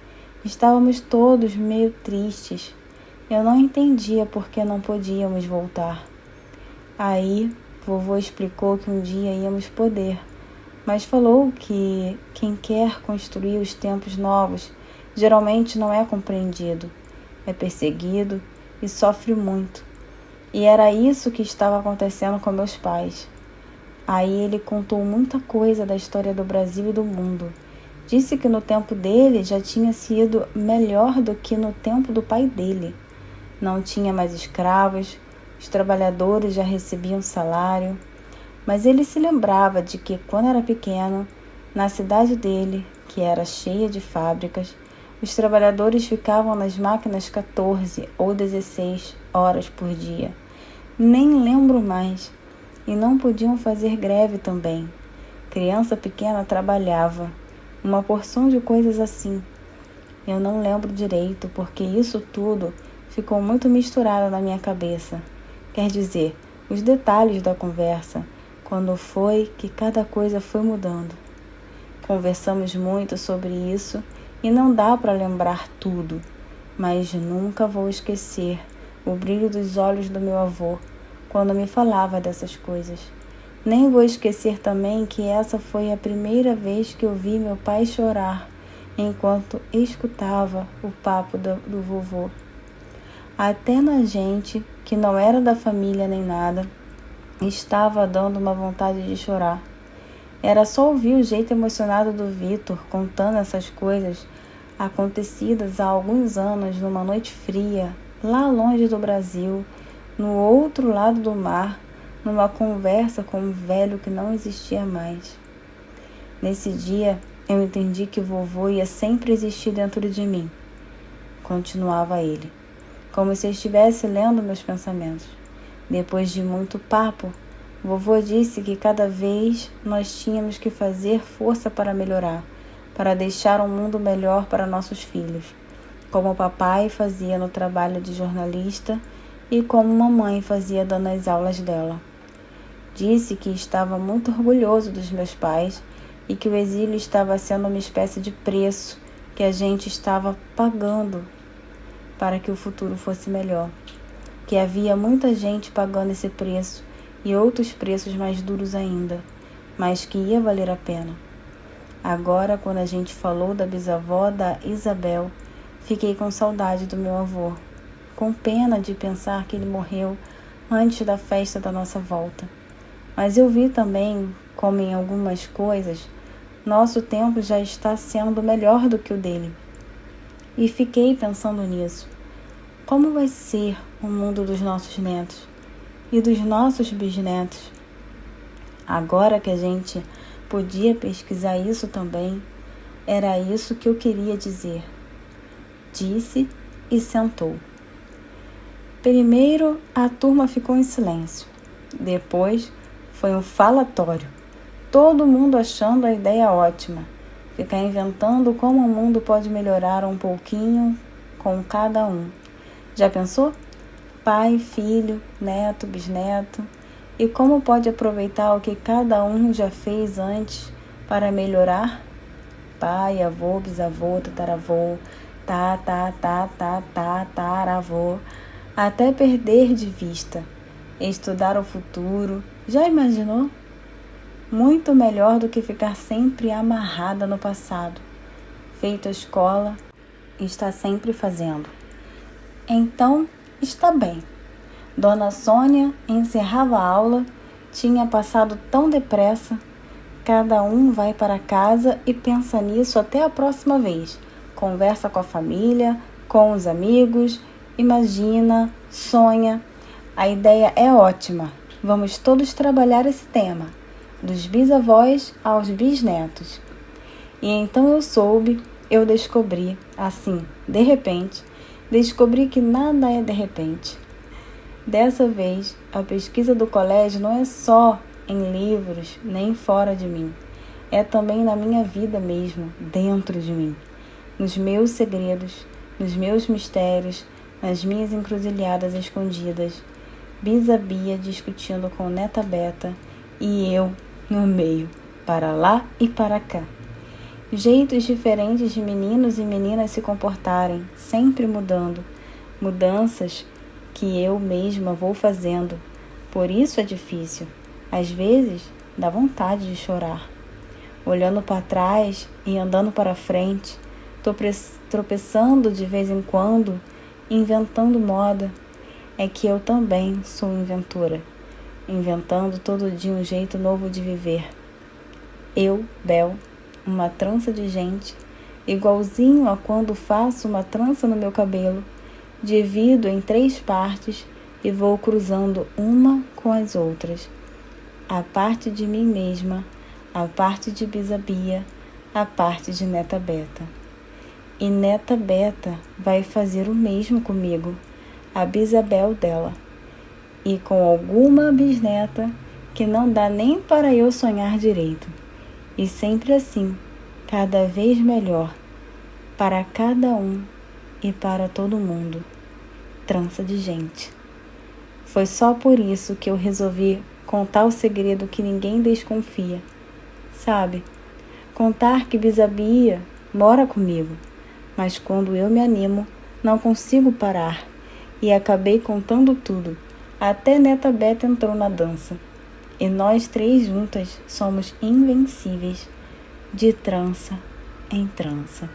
Estávamos todos meio tristes. Eu não entendia por que não podíamos voltar. Aí, vovô explicou que um dia íamos poder, mas falou que quem quer construir os tempos novos geralmente não é compreendido, é perseguido e sofre muito. E era isso que estava acontecendo com meus pais. Aí ele contou muita coisa da história do Brasil e do mundo. Disse que no tempo dele já tinha sido melhor do que no tempo do pai dele. Não tinha mais escravos, os trabalhadores já recebiam salário. Mas ele se lembrava de que, quando era pequeno, na cidade dele, que era cheia de fábricas, os trabalhadores ficavam nas máquinas 14 ou 16 horas por dia. Nem lembro mais. E não podiam fazer greve também. Criança pequena trabalhava. Uma porção de coisas assim. Eu não lembro direito, porque isso tudo ficou muito misturado na minha cabeça. Quer dizer, os detalhes da conversa, quando foi que cada coisa foi mudando. Conversamos muito sobre isso e não dá para lembrar tudo, mas nunca vou esquecer o brilho dos olhos do meu avô quando me falava dessas coisas. Nem vou esquecer também que essa foi a primeira vez que eu vi meu pai chorar enquanto escutava o papo do vovô. Até na gente, que não era da família nem nada, estava dando uma vontade de chorar. Era só ouvir o jeito emocionado do Vitor contando essas coisas acontecidas há alguns anos numa noite fria, lá longe do Brasil, no outro lado do mar, numa conversa com um velho que não existia mais. Nesse dia, eu entendi que o vovô ia sempre existir dentro de mim. Continuava ele, como se estivesse lendo meus pensamentos. Depois de muito papo, vovô disse que cada vez nós tínhamos que fazer força para melhorar, para deixar um mundo melhor para nossos filhos, como o papai fazia no trabalho de jornalista e como mamãe fazia dando as aulas dela. Disse que estava muito orgulhoso dos meus pais e que o exílio estava sendo uma espécie de preço que a gente estava pagando para que o futuro fosse melhor. Que havia muita gente pagando esse preço e outros preços mais duros ainda, mas que ia valer a pena. Agora, quando a gente falou da bisavó da Isabel, fiquei com saudade do meu avô, com pena de pensar que ele morreu antes da festa da nossa volta. Mas eu vi também como em algumas coisas nosso tempo já está sendo melhor do que o dele. E fiquei pensando nisso. Como vai ser o mundo dos nossos netos e dos nossos bisnetos? Agora que a gente podia pesquisar isso também, era isso que eu queria dizer. Disse e sentou. Primeiro a turma ficou em silêncio. Depois foi um falatório. Todo mundo achando a ideia ótima. Ficar inventando como o mundo pode melhorar um pouquinho com cada um. Já pensou? Pai, filho, neto, bisneto. E como pode aproveitar o que cada um já fez antes para melhorar? Pai, avô, bisavô, tataravô, taravô, até perder de vista. Estudar o futuro. Já imaginou? Muito melhor do que ficar sempre amarrada no passado. Feito a escola, está sempre fazendo. Então, está bem. Dona Sônia encerrava a aula, tinha passado tão depressa. Cada um vai para casa e pensa nisso até a próxima vez. Conversa com a família, com os amigos, imagina, sonha. A ideia é ótima. Vamos todos trabalhar esse tema, dos bisavós aos bisnetos. E então eu descobri, assim, de repente, descobri que nada é de repente. Dessa vez, a pesquisa do colégio não é só em livros, nem fora de mim. É também na minha vida mesmo, dentro de mim. Nos meus segredos, nos meus mistérios, nas minhas encruzilhadas escondidas. Bisa Bia discutindo com Neta Beta e eu no meio, para lá e para cá. Jeitos diferentes de meninos e meninas se comportarem, sempre mudando. Mudanças que eu mesma vou fazendo. Por isso é difícil. Às vezes, dá vontade de chorar. Olhando para trás e andando para frente, tropeçando de vez em quando, inventando moda. É que eu também sou inventora, inventando todo dia um jeito novo de viver. Eu, Bel, uma trança de gente, igualzinho a quando faço uma trança no meu cabelo, divido em 3 partes e vou cruzando uma com as outras. A parte de mim mesma, a parte de Bisa Bia, a parte de Neta Beta. E Neta Beta vai fazer o mesmo comigo, a bisabel dela. E com alguma bisneta que não dá nem para eu sonhar direito. E sempre assim, cada vez melhor, para cada um e para todo mundo. Trança de gente. Foi só por isso que eu resolvi contar o segredo que ninguém desconfia. Sabe? Contar que Bisa Bia mora comigo. Mas quando eu me animo, não consigo parar. E acabei contando tudo. Até Neta Beta entrou na dança. E nós 3 juntas somos invencíveis. De trança em trança.